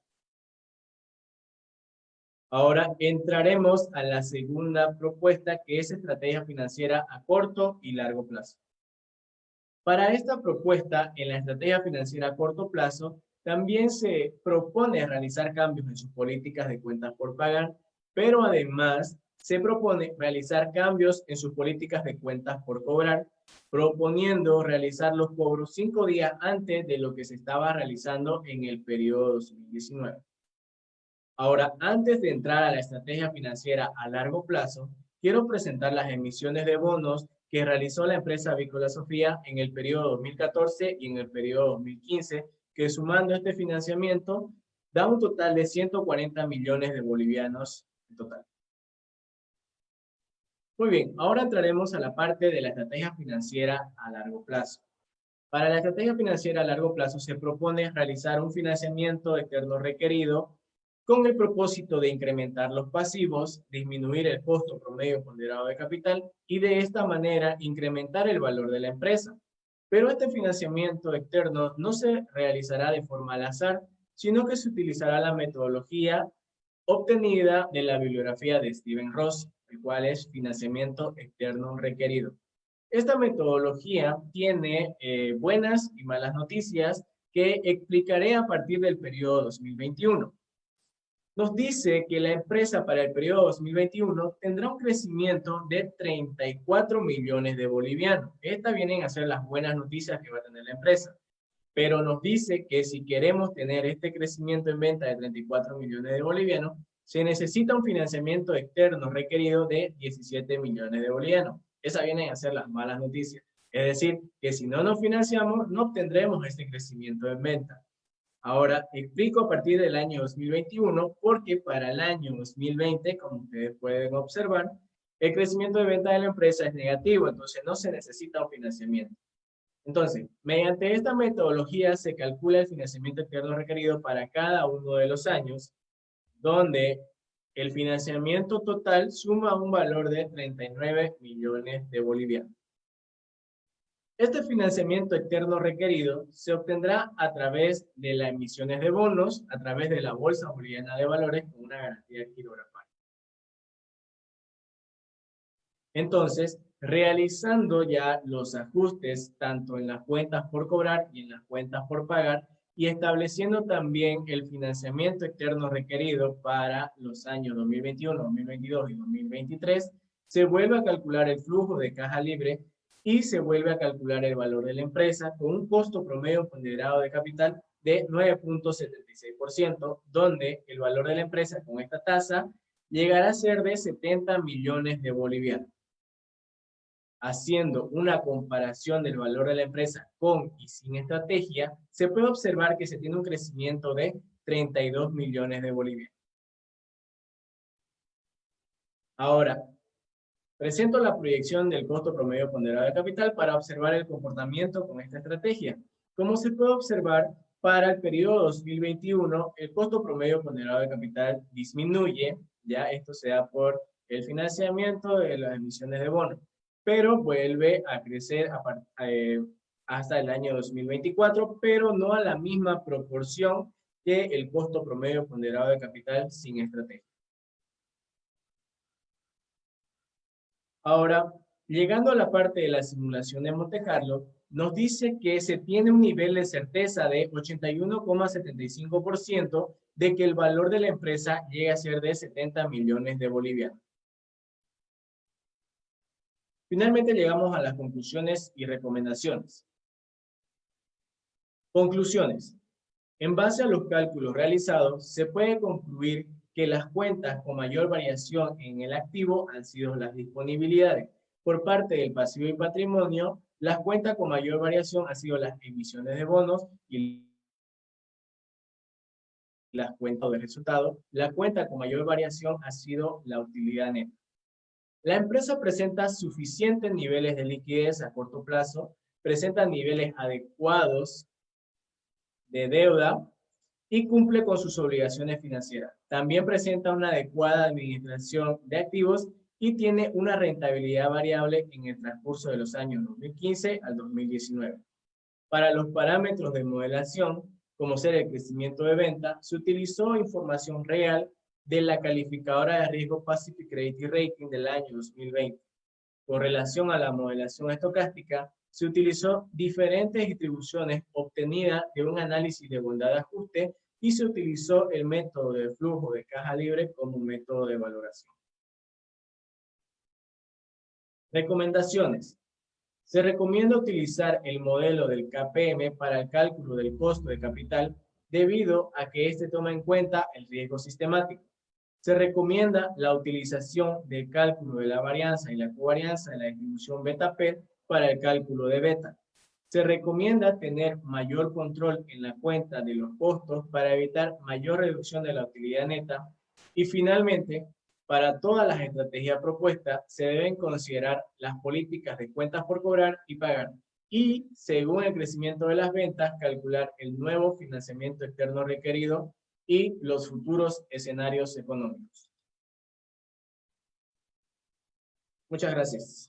Ahora entraremos a la segunda propuesta, que es estrategia financiera a corto y largo plazo. Para esta propuesta, en la estrategia financiera a corto plazo, también se propone realizar cambios en sus políticas de cuentas por pagar, pero además se propone realizar cambios en sus políticas de cuentas por cobrar, proponiendo realizar los cobros 5 días antes de lo que se estaba realizando en el periodo 2019. Ahora, antes de entrar a la estrategia financiera a largo plazo, quiero presentar las emisiones de bonos que realizó la empresa Avícola Sofía en el periodo 2014 y en el periodo 2015, que sumando este financiamiento da un total de 140 millones de bolivianos en total. Muy bien, ahora entraremos a la parte de la estrategia financiera a largo plazo. Para la estrategia financiera a largo plazo se propone realizar un financiamiento externo requerido con el propósito de incrementar los pasivos, disminuir el costo promedio ponderado de capital y de esta manera incrementar el valor de la empresa. Pero este financiamiento externo no se realizará de forma al azar, sino que se utilizará la metodología obtenida de la bibliografía de Steven Ross, el cual es financiamiento externo requerido. Esta metodología tiene buenas y malas noticias que explicaré a partir del periodo 2021. Nos dice que la empresa para el periodo 2021 tendrá un crecimiento de 34 millones de bolivianos. Estas vienen a ser las buenas noticias que va a tener la empresa. Pero nos dice que si queremos tener este crecimiento en venta de 34 millones de bolivianos, se necesita un financiamiento externo requerido de 17 millones de bolivianos. Esas vienen a ser las malas noticias. Es decir, que si no nos financiamos, no obtendremos este crecimiento en venta. Ahora, explico a partir del año 2021, porque para el año 2020, como ustedes pueden observar, el crecimiento de venta de la empresa es negativo, entonces no se necesita un financiamiento. Entonces, mediante esta metodología se calcula el financiamiento externo requerido para cada uno de los años, donde el financiamiento total suma un valor de 39 millones de bolivianos. Este financiamiento externo requerido se obtendrá a través de las emisiones de bonos, a través de la Bolsa Boliviana de Valores con una garantía quirografal. Entonces, realizando ya los ajustes tanto en las cuentas por cobrar y en las cuentas por pagar, y estableciendo también el financiamiento externo requerido para los años 2021, 2022 y 2023, se vuelve a calcular el flujo de caja libre y se vuelve a calcular el valor de la empresa con un costo promedio ponderado de capital de 9.76%, donde el valor de la empresa con esta tasa llegará a ser de 70 millones de bolivianos. Haciendo una comparación del valor de la empresa con y sin estrategia, se puede observar que se tiene un crecimiento de 32 millones de bolivianos. Ahora, presento la proyección del costo promedio ponderado de capital para observar el comportamiento con esta estrategia. Como se puede observar, para el periodo 2021, el costo promedio ponderado de capital disminuye, ya esto se da por el financiamiento de las emisiones de bonos, pero vuelve a crecer hasta el año 2024, pero no a la misma proporción que el costo promedio ponderado de capital sin estrategia. Ahora, llegando a la parte de la simulación de Monte Carlo, nos dice que se tiene un nivel de certeza de 81,75% de que el valor de la empresa llegue a ser de 70 millones de bolivianos. Finalmente llegamos a las conclusiones y recomendaciones. Conclusiones. En base a los cálculos realizados, se puede concluir que las cuentas con mayor variación en el activo han sido las disponibilidades. Por parte del pasivo y patrimonio, las cuentas con mayor variación han sido las emisiones de bonos y las cuentas de resultados. La cuenta con mayor variación ha sido la utilidad neta. La empresa presenta suficientes niveles de liquidez a corto plazo, presenta niveles adecuados de deuda y cumple con sus obligaciones financieras. También presenta una adecuada administración de activos y tiene una rentabilidad variable en el transcurso de los años 2015 al 2019. Para los parámetros de modelación, como ser el crecimiento de venta, se utilizó información real de la calificadora de riesgo Pacific Credit Rating del año 2020. Con relación a la modelación estocástica, se utilizó diferentes distribuciones obtenidas de un análisis de bondad de ajuste y se utilizó el método de flujo de caja libre como método de valoración. Recomendaciones. Se recomienda utilizar el modelo del KPM para el cálculo del costo de capital debido a que este toma en cuenta el riesgo sistemático. Se recomienda la utilización del cálculo de la varianza y la covarianza de la distribución beta-P para el cálculo de beta. Se recomienda tener mayor control en la cuenta de los costos para evitar mayor reducción de la utilidad neta. Y finalmente, para todas las estrategias propuestas, se deben considerar las políticas de cuentas por cobrar y pagar. Y, según el crecimiento de las ventas, calcular el nuevo financiamiento externo requerido y los futuros escenarios económicos. Muchas gracias.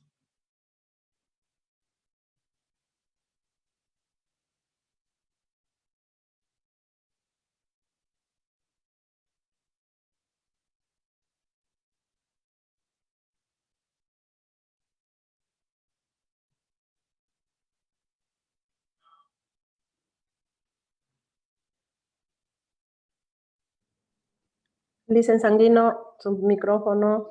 Licen Sanguino, su micrófono.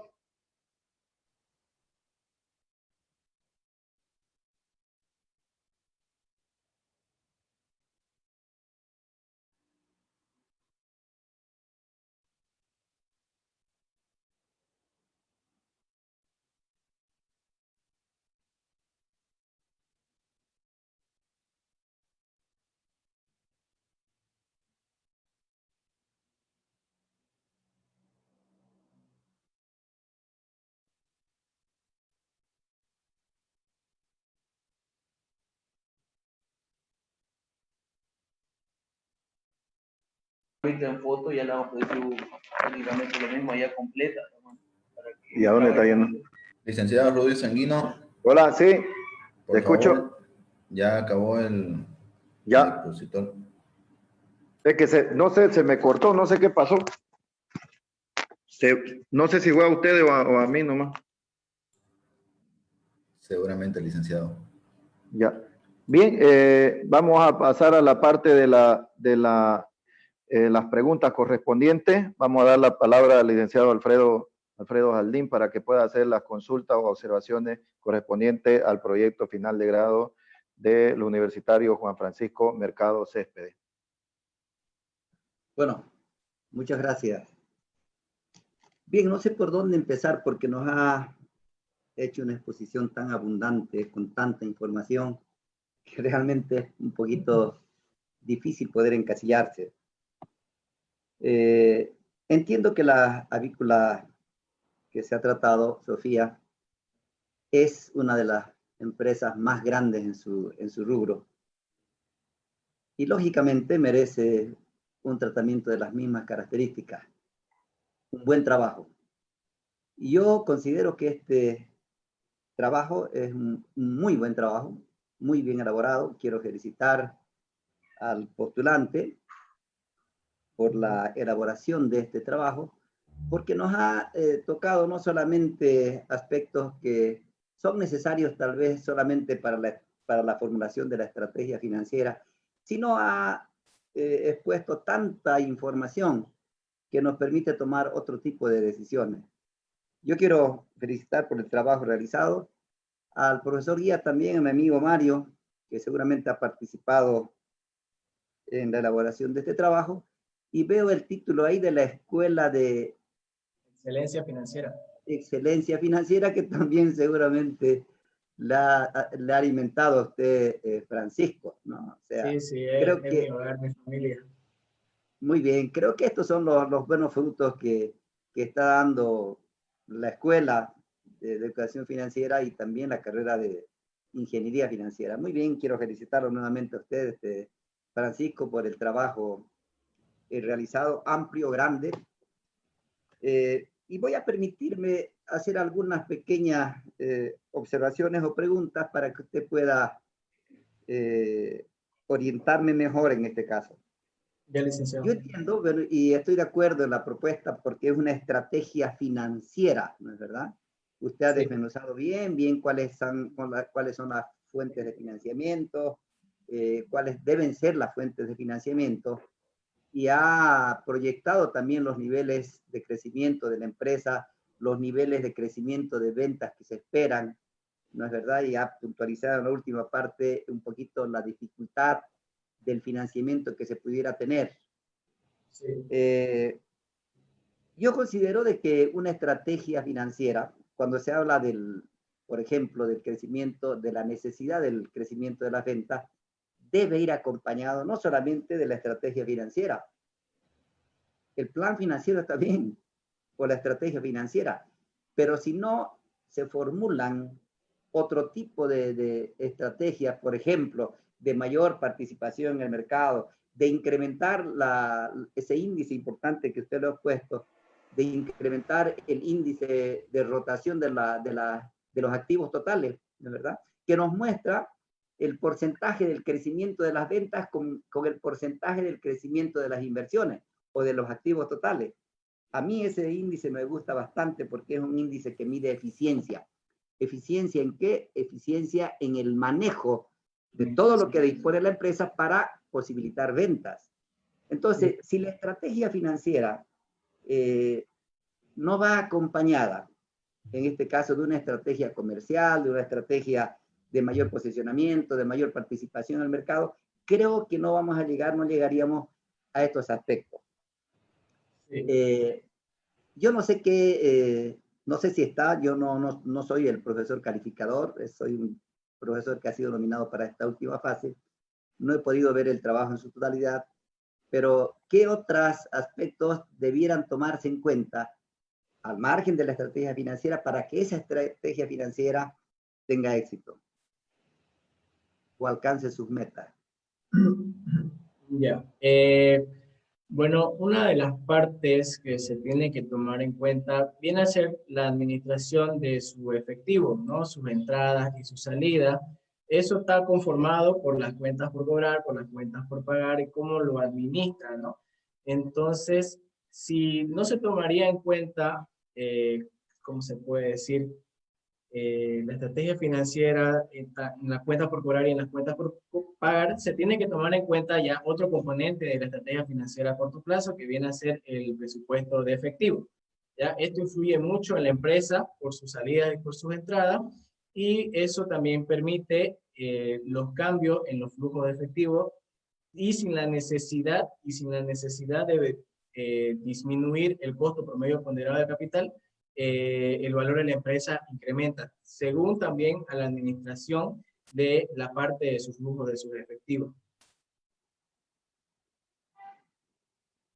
Ahorita en foto ya la vamos a poder subir prácticamente lo mismo ya completa. ¿Y a dónde está yendo? Licenciado Rudy Sanguino. Hola, sí, Por te escucho. favor, ya acabó el expositor. Es que no sé, se me cortó, no sé qué pasó. No sé si fue a ustedes o a mí nomás. Seguramente, licenciado. Ya. Bien, vamos a pasar a la parte de las preguntas correspondientes. Vamos a dar la palabra al licenciado Alfredo Jaldín para que pueda hacer las consultas o observaciones correspondientes al proyecto final de grado del Universitario Juan Francisco Mercado Céspedes. Bueno, muchas gracias. Bien, no sé por dónde empezar porque nos ha hecho una exposición tan abundante, con tanta información, que realmente es un poquito difícil poder encasillarse. Entiendo que la avícola que se ha tratado, Sofía, es una de las empresas más grandes en su rubro. Y lógicamente merece un tratamiento de las mismas características. Un buen trabajo. Y yo considero que este trabajo es un muy buen trabajo, muy bien elaborado. Quiero felicitar al postulante por la elaboración de este trabajo, porque nos ha tocado no solamente aspectos que son necesarios tal vez solamente para la formulación de la estrategia financiera, sino ha expuesto tanta información que nos permite tomar otro tipo de decisiones. Yo quiero felicitar por el trabajo realizado, al profesor Guía también, a mi amigo Mario, que seguramente ha participado en la elaboración de este trabajo, y veo el título ahí de la Escuela de Excelencia Financiera. Excelencia Financiera, que también seguramente la ha alimentado a usted, Francisco, ¿no? O sea, Sí, creo es mi hogar, mi familia. muy bien, creo que estos son los buenos frutos que está dando la Escuela de Educación Financiera y también la carrera de Ingeniería Financiera. Muy bien, quiero felicitarlo nuevamente a usted, Francisco, por el trabajo realizado, amplio, grande. Y voy a permitirme hacer algunas pequeñas observaciones o preguntas para que usted pueda orientarme mejor en este caso. Ya, licenciado. Yo entiendo, bueno, y estoy de acuerdo en la propuesta porque es una estrategia financiera, ¿no es verdad? Usted ha desmenuzado bien cuáles son las fuentes de financiamiento, cuáles deben ser las fuentes de financiamiento, y ha proyectado también los niveles de crecimiento de la empresa, los niveles de crecimiento de ventas que se esperan, ¿no es verdad? Y ha puntualizado en la última parte un poquito la dificultad del financiamiento que se pudiera tener. Sí. Yo considero de que una estrategia financiera, cuando se habla por ejemplo, del crecimiento, de la necesidad del crecimiento de las ventas, debe ir acompañado no solamente de la estrategia financiera. El plan financiero está bien, o la estrategia financiera, pero si no se formulan otro tipo de estrategias, por ejemplo, de mayor participación en el mercado, de incrementar ese índice importante que usted lo ha puesto, de incrementar el índice de rotación de los activos totales, ¿no es verdad? Que nos muestra el porcentaje del crecimiento de las ventas con el porcentaje del crecimiento de las inversiones o de los activos totales. A mí ese índice me gusta bastante porque es un índice que mide eficiencia. ¿Eficiencia en qué? Eficiencia en el manejo de todo lo que dispone la empresa para posibilitar ventas. Entonces, si la estrategia financiera no va acompañada, en este caso de una estrategia comercial, de una estrategia de mayor posicionamiento, de mayor participación en el mercado, creo que no vamos a llegar, no llegaríamos a estos aspectos. Yo no sé no sé si está, yo no soy el profesor calificador, soy un profesor que ha sido nominado para esta última fase, no he podido ver el trabajo en su totalidad, pero ¿qué otros aspectos debieran tomarse en cuenta al margen de la estrategia financiera para que esa estrategia financiera tenga éxito o alcance sus metas? Ya. Bueno, una de las partes que se tiene que tomar en cuenta viene a ser la administración de su efectivo, ¿no? Sus entradas y sus salidas. Eso está conformado por las cuentas por cobrar, por las cuentas por pagar y cómo lo administran, ¿no? Entonces, si no se tomaría en cuenta, ¿cómo se puede decir? La estrategia financiera en las cuentas por cobrar y en las cuentas por pagar, se tiene que tomar en cuenta ya otro componente de la estrategia financiera a corto plazo que viene a ser el presupuesto de efectivo. ¿Ya? Esto influye mucho en la empresa por sus salidas y por sus entradas y eso también permite los cambios en los flujos de efectivo y sin la necesidad de disminuir el costo promedio ponderado de capital, el valor de la empresa incrementa, según también a la administración de la parte de sus flujos de sus efectivos.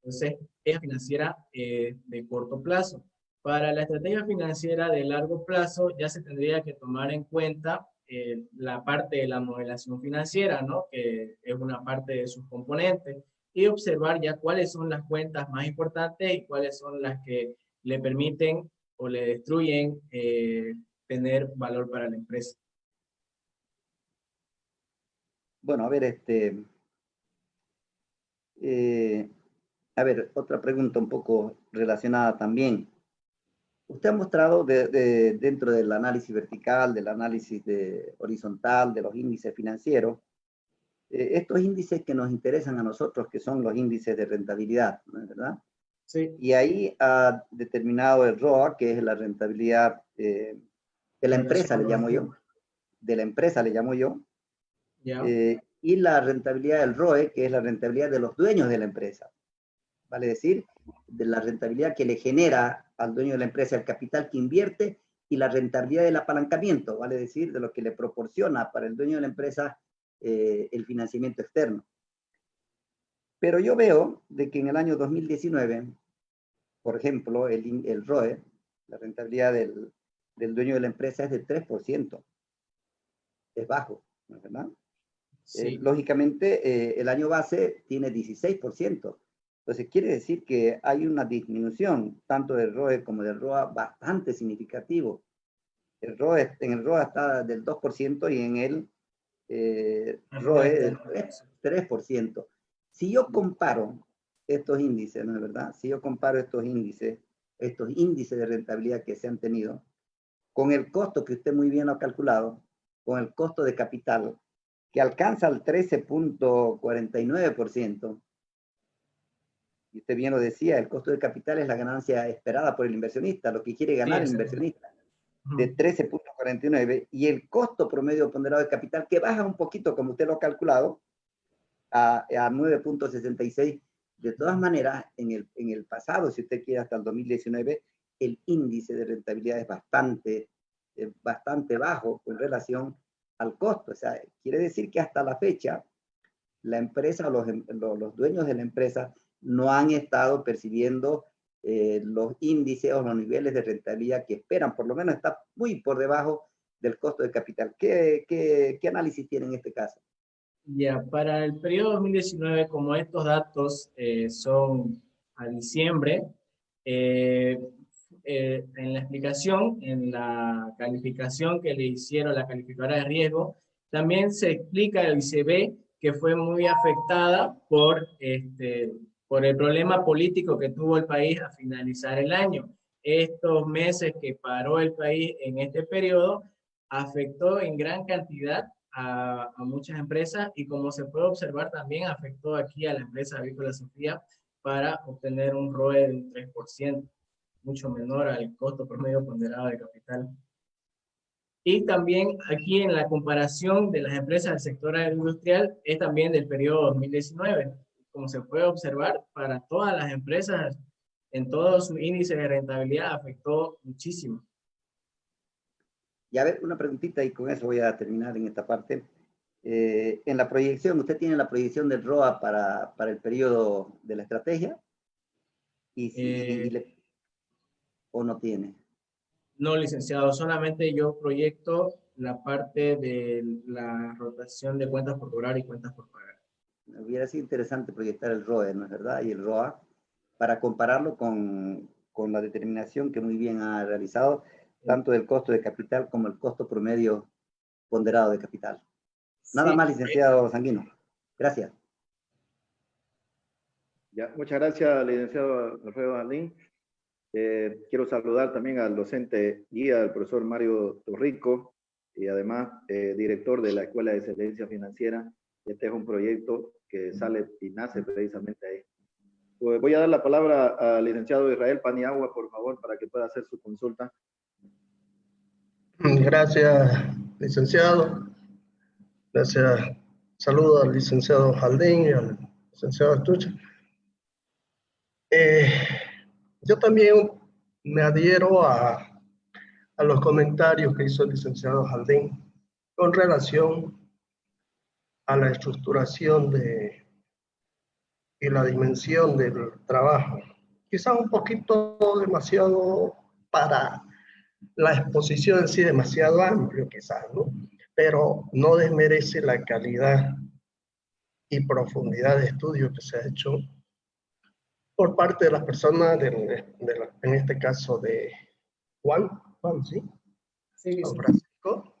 Entonces, estrategia financiera de corto plazo. Para la estrategia financiera de largo plazo ya se tendría que tomar en cuenta la parte de la modelación financiera, ¿no? Que es una parte de sus componentes, y observar ya cuáles son las cuentas más importantes y cuáles son las que le permiten o le destruyen tener valor para la empresa. Bueno, a ver, otra pregunta un poco relacionada también. Usted ha mostrado dentro del análisis vertical, del análisis horizontal, de los índices financieros, estos índices que nos interesan a nosotros, que son los índices de rentabilidad, ¿no es verdad? Sí. Y ahí ha determinado el ROA, que es la rentabilidad de la empresa, le llamo yo. De la empresa, le llamo yo. Ya. Y la rentabilidad del ROE, que es la rentabilidad de los dueños de la empresa. Vale decir, de la rentabilidad que le genera al dueño de la empresa el capital que invierte y la rentabilidad del apalancamiento, vale decir, de lo que le proporciona para el dueño de la empresa el financiamiento externo. Pero yo veo de que en el año 2019, por ejemplo, el ROE, la rentabilidad del dueño de la empresa es de 3%. Es bajo, ¿no es verdad? Sí. Lógicamente, el año base tiene 16%. Entonces, quiere decir que hay una disminución, tanto del ROE como del ROA, bastante significativo. En el ROA está del 2% y en el ROE del 3%. Si yo comparo estos índices, ¿no es verdad? Si yo comparo estos índices de rentabilidad que se han tenido, con el costo que usted muy bien lo ha calculado, con el costo de capital, que alcanza el 13.49%, y usted bien lo decía, el costo de capital es la ganancia esperada por el inversionista, lo que quiere ganar el inversionista, de 13.49, y el costo promedio ponderado de capital, que baja un poquito, como usted lo ha calculado, a 9.66. De todas maneras, en el pasado, si usted quiere, hasta el 2019, el índice de rentabilidad es bastante bajo en relación al costo. O sea, quiere decir que hasta la fecha, la empresa, los dueños de la empresa no han estado percibiendo los índices o los niveles de rentabilidad que esperan. Por lo menos está muy por debajo del costo de capital. ¿Qué análisis tiene en este caso? Ya, para el periodo 2019, como estos datos son a diciembre, en la explicación, en la calificación que le hicieron la calificadora de riesgo, también se explica y se ve que fue muy afectada por el problema político que tuvo el país a finalizar el año. Estos meses que paró el país en este periodo afectó en gran cantidad a muchas empresas, y como se puede observar también afectó aquí a la empresa Avícola Sofía para obtener un ROE del 3%, mucho menor al costo promedio ponderado de capital. Y también aquí en la comparación de las empresas del sector agroindustrial es también del periodo 2019. Como se puede observar, para todas las empresas, en todo su índice de rentabilidad afectó muchísimo. Y a ver, una preguntita y con eso voy a terminar en esta parte. En la proyección, ¿usted tiene la proyección del ROA para el periodo de la estrategia? ¿O no tiene? No, licenciado, solamente yo proyecto la parte de la rotación de cuentas por cobrar y cuentas por pagar. Hubiera sido interesante proyectar el ROE, ¿no es verdad? Y el ROA, para compararlo con la determinación que muy bien ha realizado, tanto del costo de capital como el costo promedio ponderado de capital. Nada más, licenciado Sanguino. Gracias. Ya, muchas gracias, licenciado Alfredo Jardín. Quiero saludar también al docente guía, el profesor Mario Torrico, y además director de la Escuela de Excelencia Financiera. Este es un proyecto que sale y nace precisamente ahí. Pues voy a dar la palabra al licenciado Israel Paniagua, por favor, para que pueda hacer su consulta. Gracias, licenciado. Gracias. Saludo al licenciado Jardín y al licenciado Estuche. Yo también me adhiero a los comentarios que hizo el licenciado Jardín con relación a la estructuración de y la dimensión del trabajo. Quizás un poquito demasiado para la exposición en sí, demasiado amplio quizás, ¿no? Pero no desmerece la calidad y profundidad de estudio que se ha hecho por parte de las personas, en este caso de Juan, ¿sí? Sí, Juan sí. Francisco.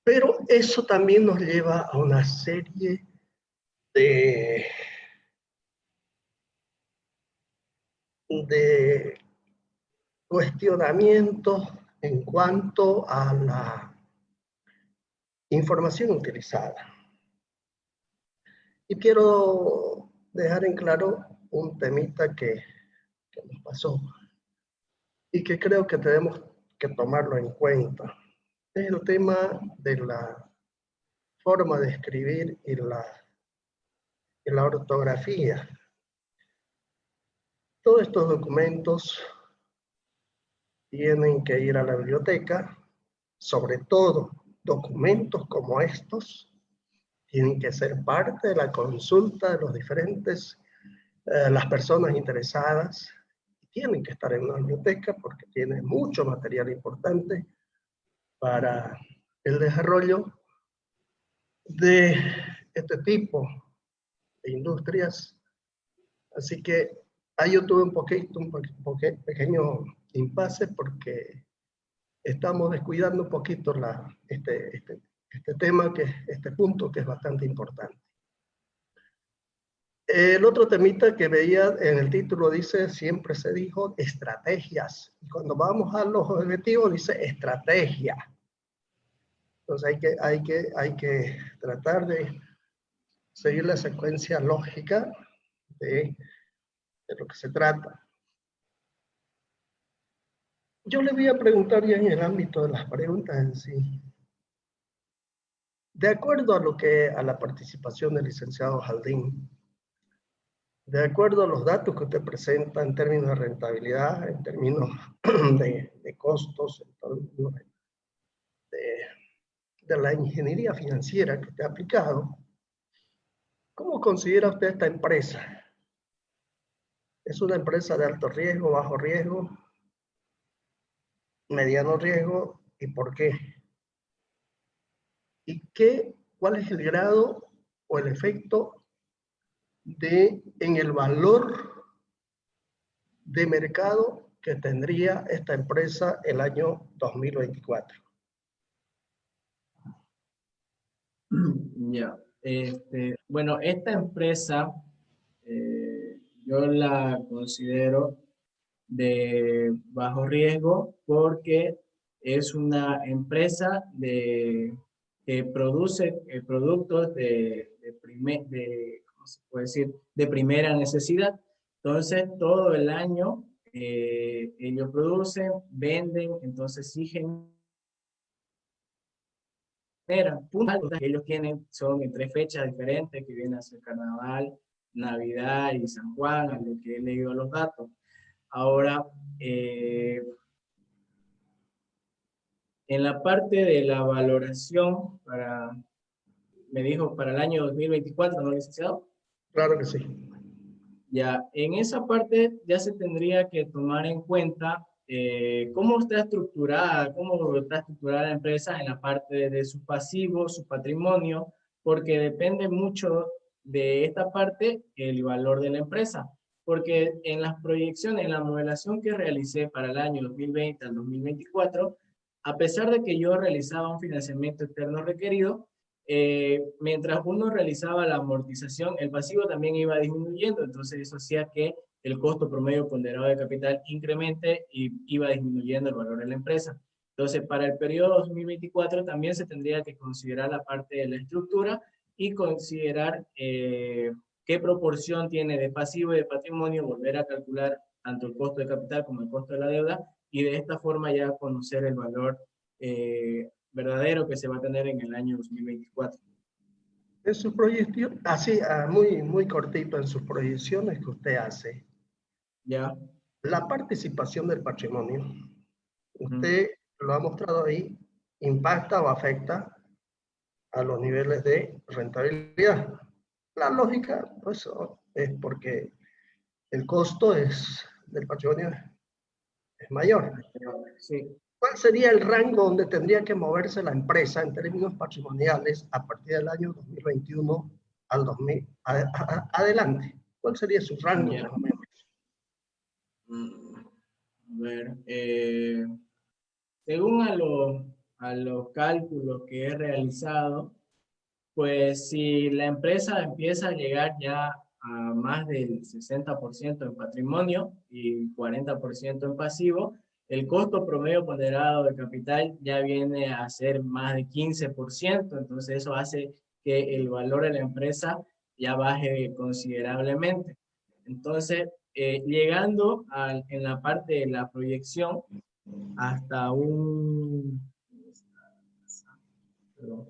Pero eso también nos lleva a una serie de cuestionamientos en cuanto a la información utilizada. Y quiero dejar en claro un temita que nos pasó y que creo que tenemos que tomarlo en cuenta. Es el tema de la forma de escribir y la ortografía. Todos estos documentos tienen que ir a la biblioteca, sobre todo documentos como estos, tienen que ser parte de la consulta de los diferentes, las personas interesadas, tienen que estar en una biblioteca porque tiene mucho material importante para el desarrollo de este tipo de industrias. Así que ahí yo tuve un pequeño impasse porque estamos descuidando un poquito este tema, este punto que es bastante importante. El otro temita que veía en el título dice, siempre se dijo estrategias. Y cuando vamos a los objetivos dice estrategia. Entonces hay que tratar de seguir la secuencia lógica de lo que se trata. Yo le voy a preguntar ya en el ámbito de las preguntas en sí. De acuerdo a la participación del licenciado Jaldín, de acuerdo a los datos que usted presenta en términos de rentabilidad, en términos de costos, en términos de la ingeniería financiera que usted ha aplicado, ¿cómo considera usted esta empresa? ¿Es una empresa de alto riesgo, bajo riesgo, mediano riesgo y por qué? ¿Y cuál es el grado o el efecto en el valor de mercado que tendría esta empresa el año 2024? Ya, bueno, esta empresa yo la considero de bajo riesgo porque es una empresa que produce productos ¿cómo se puede decir? De primera necesidad. Entonces, todo el año ellos producen, venden, entonces sí puntos que ellos tienen son en 3 fechas diferentes, que vienen a ser Carnaval, Navidad y San Juan, a lo que he leído los datos. Ahora, en la parte de la valoración, me dijo para el año 2024, ¿no, licenciado? Claro que sí. Ya, en esa parte ya se tendría que tomar en cuenta cómo está estructurada la empresa en la parte de sus pasivos, su patrimonio, porque depende mucho de esta parte el valor de la empresa. Porque en las proyecciones, en la modelación que realicé para el año 2020 al 2024, a pesar de que yo realizaba un financiamiento externo requerido, mientras uno realizaba la amortización, el pasivo también iba disminuyendo, entonces eso hacía que el costo promedio ponderado de capital incremente y iba disminuyendo el valor de la empresa. Entonces, para el periodo 2024 también se tendría que considerar la parte de la estructura y considerar qué proporción tiene de pasivo y de patrimonio, volver a calcular tanto el costo de capital como el costo de la deuda, y de esta forma ya conocer el valor verdadero que se va a tener en el año 2024. En su proyección, así, muy cortito, en sus proyecciones que usted hace, ¿Ya? la participación del patrimonio, usted lo ha mostrado ahí, impacta o afecta a los niveles de rentabilidad. La lógica, pues, es porque el costo del patrimonio es mayor. Sí. ¿Cuál sería el rango donde tendría que moverse la empresa en términos patrimoniales a partir del año 2021 al 2000 adelante? ¿Cuál sería su rango? Ya. A ver, según a los cálculos que he realizado, pues si la empresa empieza a llegar ya a más del 60% en patrimonio y 40% en pasivo, el costo promedio ponderado de capital ya viene a ser más de 15%, entonces eso hace que el valor de la empresa ya baje considerablemente. Entonces, llegando en la parte de la proyección hasta un... Perdón.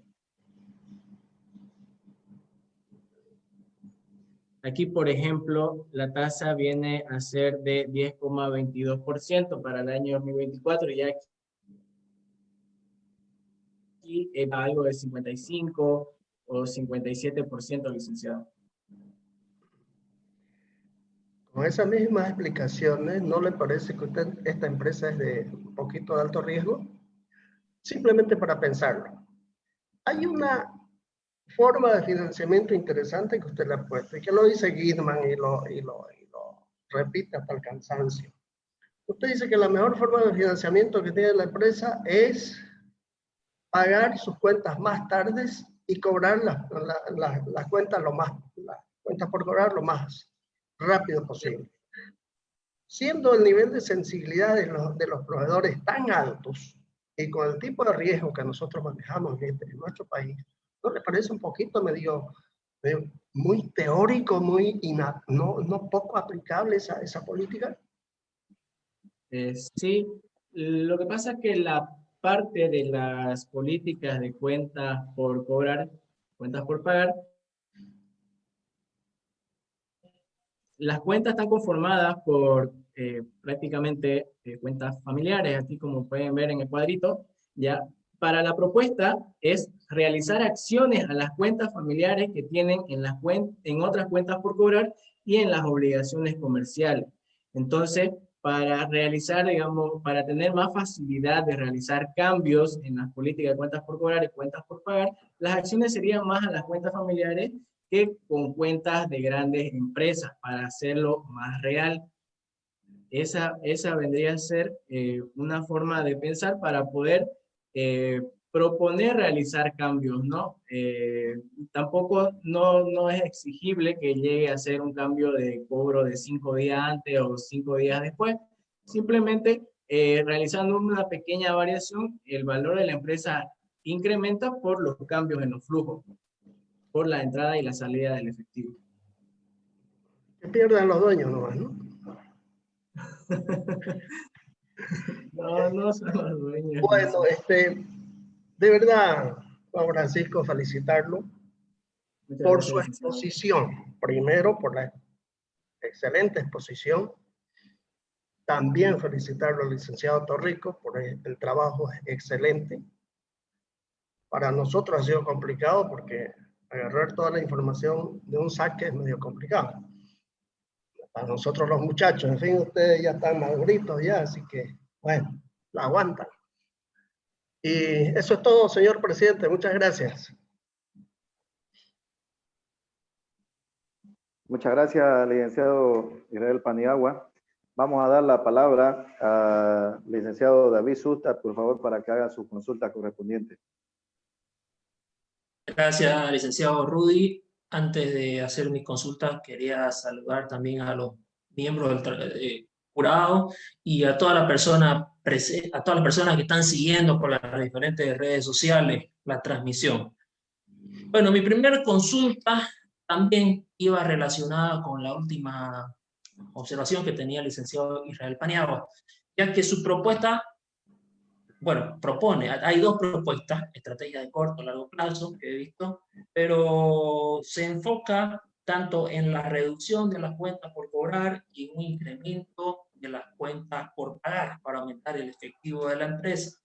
Aquí, por ejemplo, la tasa viene a ser de 10,22% para el año 2024, y ya aquí es algo de 55 o 57%, licenciado. Con esas mismas explicaciones, ¿no le parece que esta empresa es de un poquito de alto riesgo? Simplemente para pensarlo. Hay una forma de financiamiento interesante que usted le ha puesto, y que lo dice Guidman y lo repite hasta el cansancio. Usted dice que la mejor forma de financiamiento que tiene la empresa es pagar sus cuentas más tardes y cobrar las cuentas las cuentas por cobrar lo más rápido posible. Siendo el nivel de sensibilidad de los proveedores tan altos y con el tipo de riesgo que nosotros manejamos en nuestro país, ¿no le parece un poquito medio muy teórico, no poco aplicable esa política? Sí, lo que pasa es que la parte de las políticas de cuentas por cobrar, cuentas por pagar, las cuentas están conformadas por prácticamente cuentas familiares, así como pueden ver en el cuadrito. Ya, para la propuesta es realizar acciones a las cuentas familiares que tienen en otras cuentas por cobrar y en las obligaciones comerciales. Entonces, para realizar, digamos, para tener más facilidad de realizar cambios en las políticas de cuentas por cobrar y cuentas por pagar, las acciones serían más a las cuentas familiares que con cuentas de grandes empresas, para hacerlo más real. Esa vendría a ser una forma de pensar para poder proponer realizar cambios, ¿no? Tampoco no es exigible que llegue a ser un cambio de cobro de 5 días antes o 5 días después. Simplemente realizando una pequeña variación, el valor de la empresa incrementa por los cambios en los flujos, por la entrada y la salida del efectivo. Que pierdan los dueños nomás, ¿no? No son los dueños. Bueno, de verdad, Juan Francisco, felicitarlo por su exposición. Primero, por la excelente exposición. También felicitarlo al licenciado Torrico por el trabajo excelente. Para nosotros ha sido complicado porque agarrar toda la información de un saque es medio complicado. Para nosotros los muchachos, en fin, ustedes ya están maduritos ya, así que, bueno, la aguantan. Y eso es todo, señor presidente. Muchas gracias. Muchas gracias, licenciado Israel Paniagua. Vamos a dar la palabra al licenciado David Susta, por favor, para que haga su consulta correspondiente. Gracias, licenciado Rudy. Antes de hacer mi consulta, quería saludar también a los miembros del jurado y a todas las personas que están siguiendo por las diferentes redes sociales la transmisión. Bueno, mi primera consulta también iba relacionada con la última observación que tenía el licenciado Israel Paniagua, ya que su propuesta, bueno, hay dos propuestas, estrategia de corto y largo plazo que he visto, pero se enfoca tanto en la reducción de las cuentas por cobrar y en un incremento de las cuentas por pagar para aumentar el efectivo de la empresa.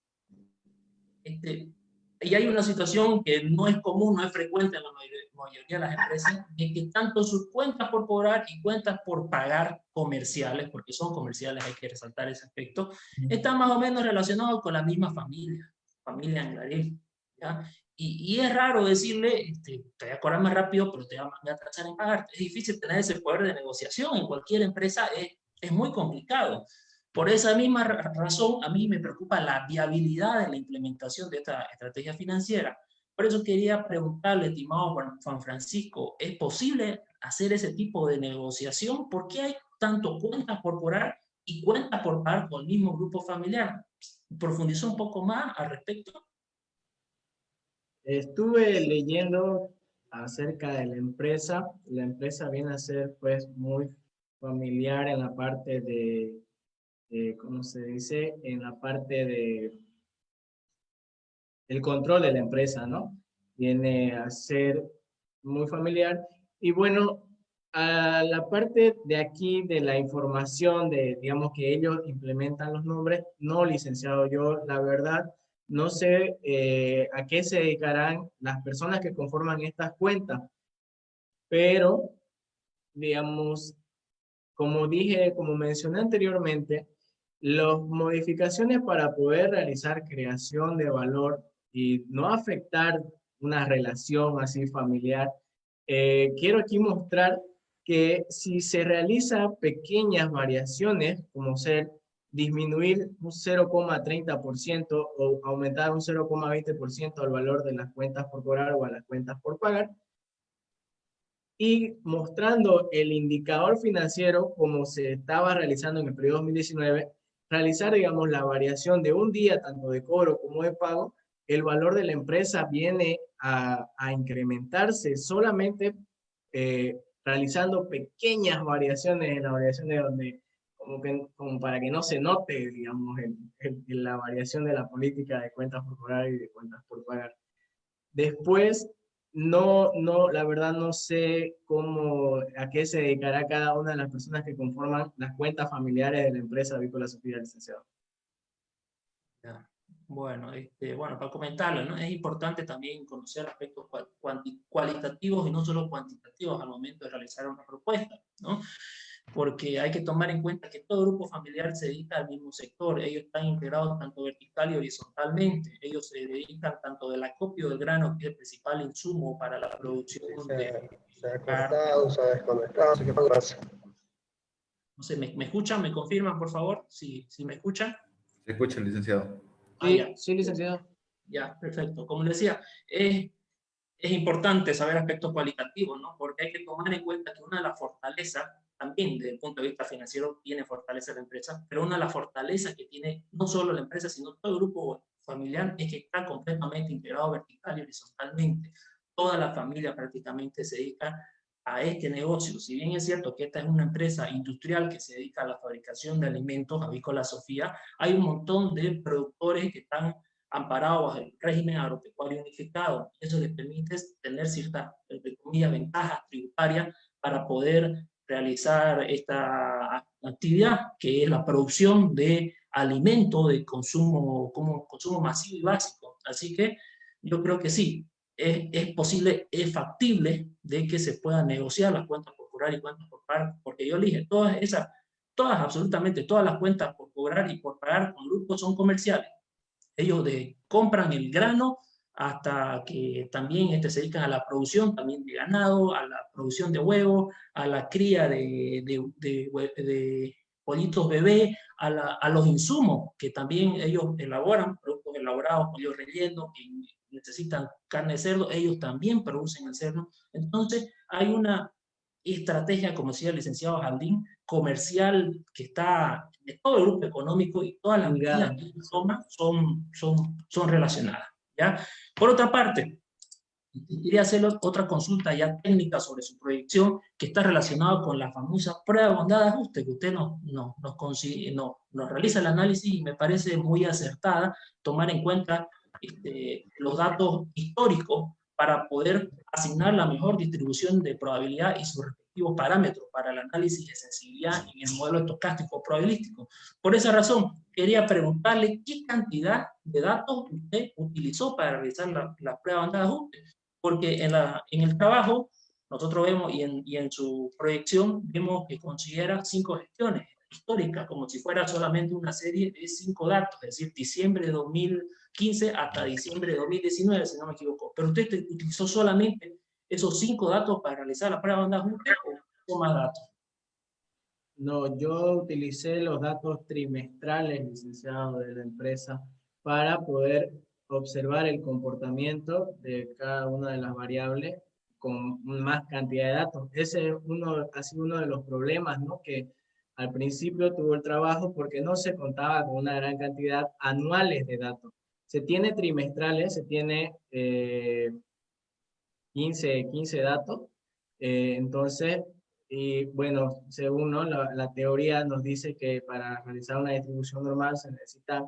Y hay una situación que no es común, no es frecuente en la mayoría de las empresas, de que tanto sus cuentas por cobrar y cuentas por pagar comerciales, porque son comerciales, hay que resaltar ese aspecto, están más o menos relacionados con la misma familia Angaré, ¿ya? Y es raro decirle, te voy a cobrar más rápido, pero te voy a atrasar en pagar. Es difícil tener ese poder de negociación en cualquier empresa, es muy complicado. Por esa misma razón, a mí me preocupa la viabilidad de la implementación de esta estrategia financiera. Por eso quería preguntarle, estimado Juan Francisco, ¿es posible hacer ese tipo de negociación? ¿Por qué hay tanto cuentas por cobrar y cuentas por pagar con el mismo grupo familiar? ¿Profundizó un poco más al respecto? Estuve leyendo acerca de la empresa. La empresa viene a ser pues muy familiar en la parte de ¿cómo se dice? En la parte de el control de la empresa, ¿no? Viene a ser muy familiar. Y bueno, a la parte de aquí de la información de, digamos, que ellos implementan los nombres, no, licenciado, yo la verdad no sé a qué se dedicarán las personas que conforman estas cuentas, pero, digamos, como dije, como mencioné anteriormente, las modificaciones para poder realizar creación de valor y no afectar una relación así familiar, quiero aquí mostrar que si se realiza pequeñas variaciones, como ser disminuir un 0,30% o aumentar un 0,20% al valor de las cuentas por cobrar o a las cuentas por pagar, y mostrando el indicador financiero como se estaba realizando en el periodo 2019, realizar, digamos, la variación de un día, tanto de cobro como de pago, el valor de la empresa viene a incrementarse solamente realizando pequeñas variaciones en la variación de donde, como para que no se note, digamos, la variación de la política de cuentas por cobrar y de cuentas por pagar. Después, la verdad no sé a qué se dedicará cada una de las personas que conforman las cuentas familiares de la empresa Avícola Sofía, licenciado. Ya. Bueno, para comentarlo, ¿no? Es importante también conocer aspectos cualitativos y no solo cuantitativos al momento de realizar una propuesta, ¿no? Porque hay que tomar en cuenta que todo grupo familiar se dedica al mismo sector. Ellos están integrados tanto vertical y horizontalmente. Ellos se dedican tanto del acopio del grano, que es el principal insumo para la producción se ha cortado, se ha desconectado, ¿qué pasa? No sé, ¿me escuchan? ¿Me confirman, por favor? Si me escuchan. Se escucha, licenciado. Sí, licenciado. Ya, perfecto. Como les decía, es importante saber aspectos cualitativos, ¿no? Porque hay que tomar en cuenta que una de las fortalezas, también desde el punto de vista financiero, tiene fortaleza la empresa, pero una de las fortalezas que tiene no solo la empresa, sino todo el grupo familiar, es que está completamente integrado vertical y horizontalmente. Toda la familia prácticamente se dedica a este negocio. Si bien es cierto que esta es una empresa industrial que se dedica a la fabricación de alimentos, Avícola Sofía, hay un montón de productores que están amparados bajo el régimen agropecuario unificado. Eso les permite tener ciertas, entre comillas, ventajas tributarias para poder realizar esta actividad, que es la producción de alimentos de consumo, como consumo masivo y básico. Así que yo creo que sí, es posible, es factible de que se puedan negociar las cuentas por cobrar y cuentas por pagar, porque yo le dije, absolutamente todas las cuentas por cobrar y por pagar con grupos son comerciales. Ellos compran el grano hasta que también se dedican a la producción también de ganado, a la producción de huevos, a la cría de pollitos bebé, a los insumos que también ellos elaboran, productos elaborados, pollos rellenos, que necesitan carne de cerdo, ellos también producen el cerdo. Entonces hay una estrategia, como decía el licenciado Jardín, comercial que está de todo el grupo económico y todas las medidas que toma son relacionadas, ¿ya? Por otra parte, quería hacer otra consulta ya técnica sobre su proyección que está relacionada con la famosa prueba de bondad de ajuste que usted nos realiza el análisis y me parece muy acertada tomar en cuenta los datos históricos para poder asignar la mejor distribución de probabilidad y sus respectivos parámetros para el análisis de sensibilidad en el modelo estocástico probabilístico. Por esa razón, quería preguntarle qué cantidad de datos usted utilizó para realizar la prueba de bondad de ajuste. porque en el trabajo nosotros vemos, y en su proyección, vemos que considera 5 gestiones históricas, como si fuera solamente una serie de 5 datos, es decir, diciembre de 2015 hasta diciembre de 2019, si no me equivoco. Pero usted utilizó solamente esos 5 datos para realizar la prueba de ajuste, o son más datos. No, yo utilicé los datos trimestrales, licenciado, de la empresa para poder observar el comportamiento de cada una de las variables con más cantidad de datos. Ese ha sido uno de los problemas, ¿no? Que al principio tuvo el trabajo porque no se contaba con una gran cantidad anuales de datos. Se tiene trimestrales, se tiene 15 datos, entonces... Y bueno, según ¿no? la teoría nos dice que para realizar una distribución normal se necesita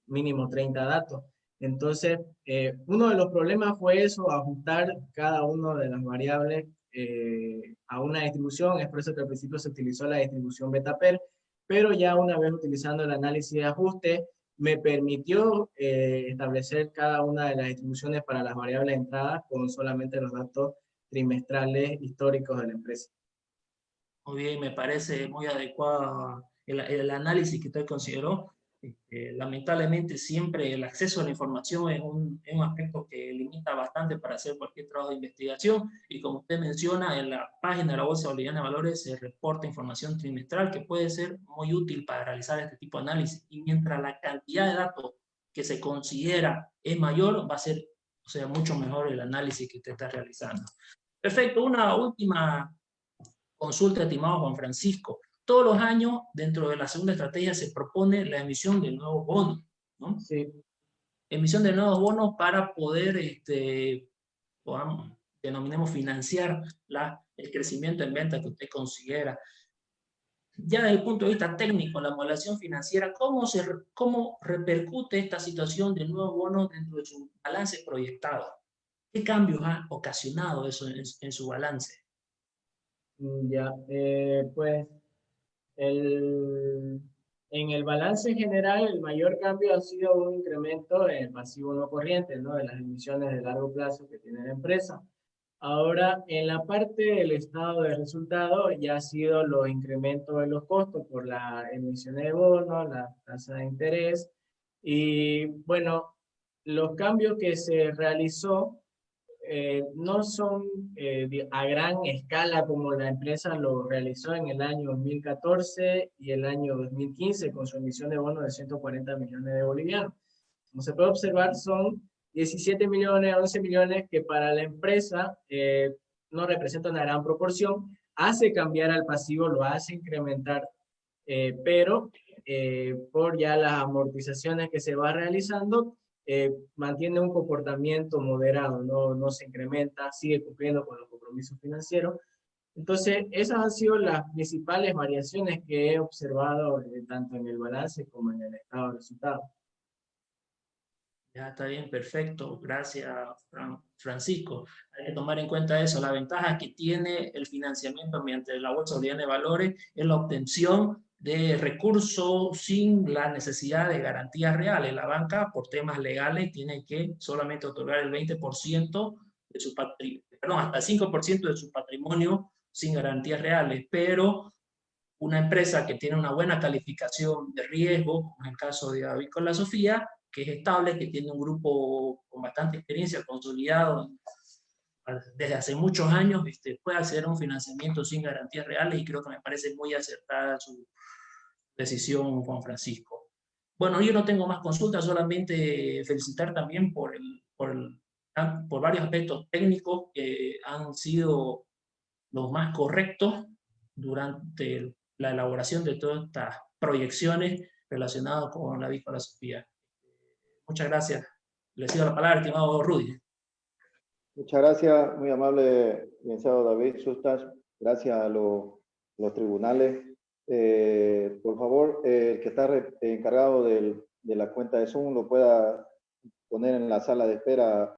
mínimo 30 datos. Entonces, uno de los problemas fue eso, ajustar cada una de las variables a una distribución. Es por eso que al principio se utilizó la distribución beta-per, pero ya una vez utilizando el análisis de ajuste, me permitió establecer cada una de las distribuciones para las variables de entrada con solamente los datos trimestrales históricos de la empresa. Muy bien, me parece muy adecuado el análisis que usted consideró. Lamentablemente siempre el acceso a la información es un aspecto que limita bastante para hacer cualquier trabajo de investigación, y como usted menciona, en la página de la Bolsa Boliviana de Valores se reporta información trimestral que puede ser muy útil para realizar este tipo de análisis, y mientras la cantidad de datos que se considera es mayor, va a ser, o sea, mucho mejor el análisis que usted está realizando. Perfecto, una última consulta, estimado Juan Francisco. Todos los años, dentro de la segunda estrategia, se propone la emisión de nuevos bonos, ¿no? Sí. Emisión de nuevos bonos para poder, denominemos, financiar el crecimiento en venta que usted considera. Ya desde el punto de vista técnico, la modelación financiera, ¿cómo repercute esta situación de nuevos bonos dentro de su balance proyectado? ¿Qué cambios ha ocasionado eso en su balance? Ya, pues en el balance general el mayor cambio ha sido un incremento en el pasivo no corriente, ¿no? De las emisiones de largo plazo que tiene la empresa. Ahora, en la parte del estado de resultado ya ha sido los incrementos de los costos por la emisión de bonos, la tasa de interés, y bueno, los cambios que se realizó no son a gran escala como la empresa lo realizó en el año 2014 y el año 2015 con su emisión de bonos de 140 millones de bolivianos. Como se puede observar, son 17 millones, 11 millones que para la empresa no representan una gran proporción, hace cambiar al pasivo, lo hace incrementar, pero por ya las amortizaciones que se va realizando, mantiene un comportamiento moderado, no se incrementa, sigue cumpliendo con los compromisos financieros. Entonces, esas han sido las principales variaciones que he observado tanto en el balance como en el estado de resultados. Ya está bien, perfecto. Gracias, Francisco. Hay que tomar en cuenta eso. La ventaja que tiene el financiamiento mediante la Bolsa Boliviana de Valores es la obtención de recursos sin la necesidad de garantías reales. La banca, por temas legales, tiene que solamente otorgar el 20% de su patrimonio, perdón, hasta el 5% de su patrimonio sin garantías reales, pero una empresa que tiene una buena calificación de riesgo, como es el caso de Avícola Sofía, que es estable, que tiene un grupo con bastante experiencia, consolidado desde hace muchos años, puede acceder a un financiamiento sin garantías reales, y creo que me parece muy acertada su decisión, Juan Francisco. Bueno, yo no tengo más consultas, solamente felicitar también por varios aspectos técnicos que han sido los más correctos durante la elaboración de todas estas proyecciones relacionadas con la Avícola Sofía. Muchas gracias. Le cedo la palabra, estimado Rudy. Muchas gracias, muy amable licenciado David Sustas. Gracias a los tribunales. Por favor, el que está encargado de la cuenta de Zoom lo pueda poner en la sala de espera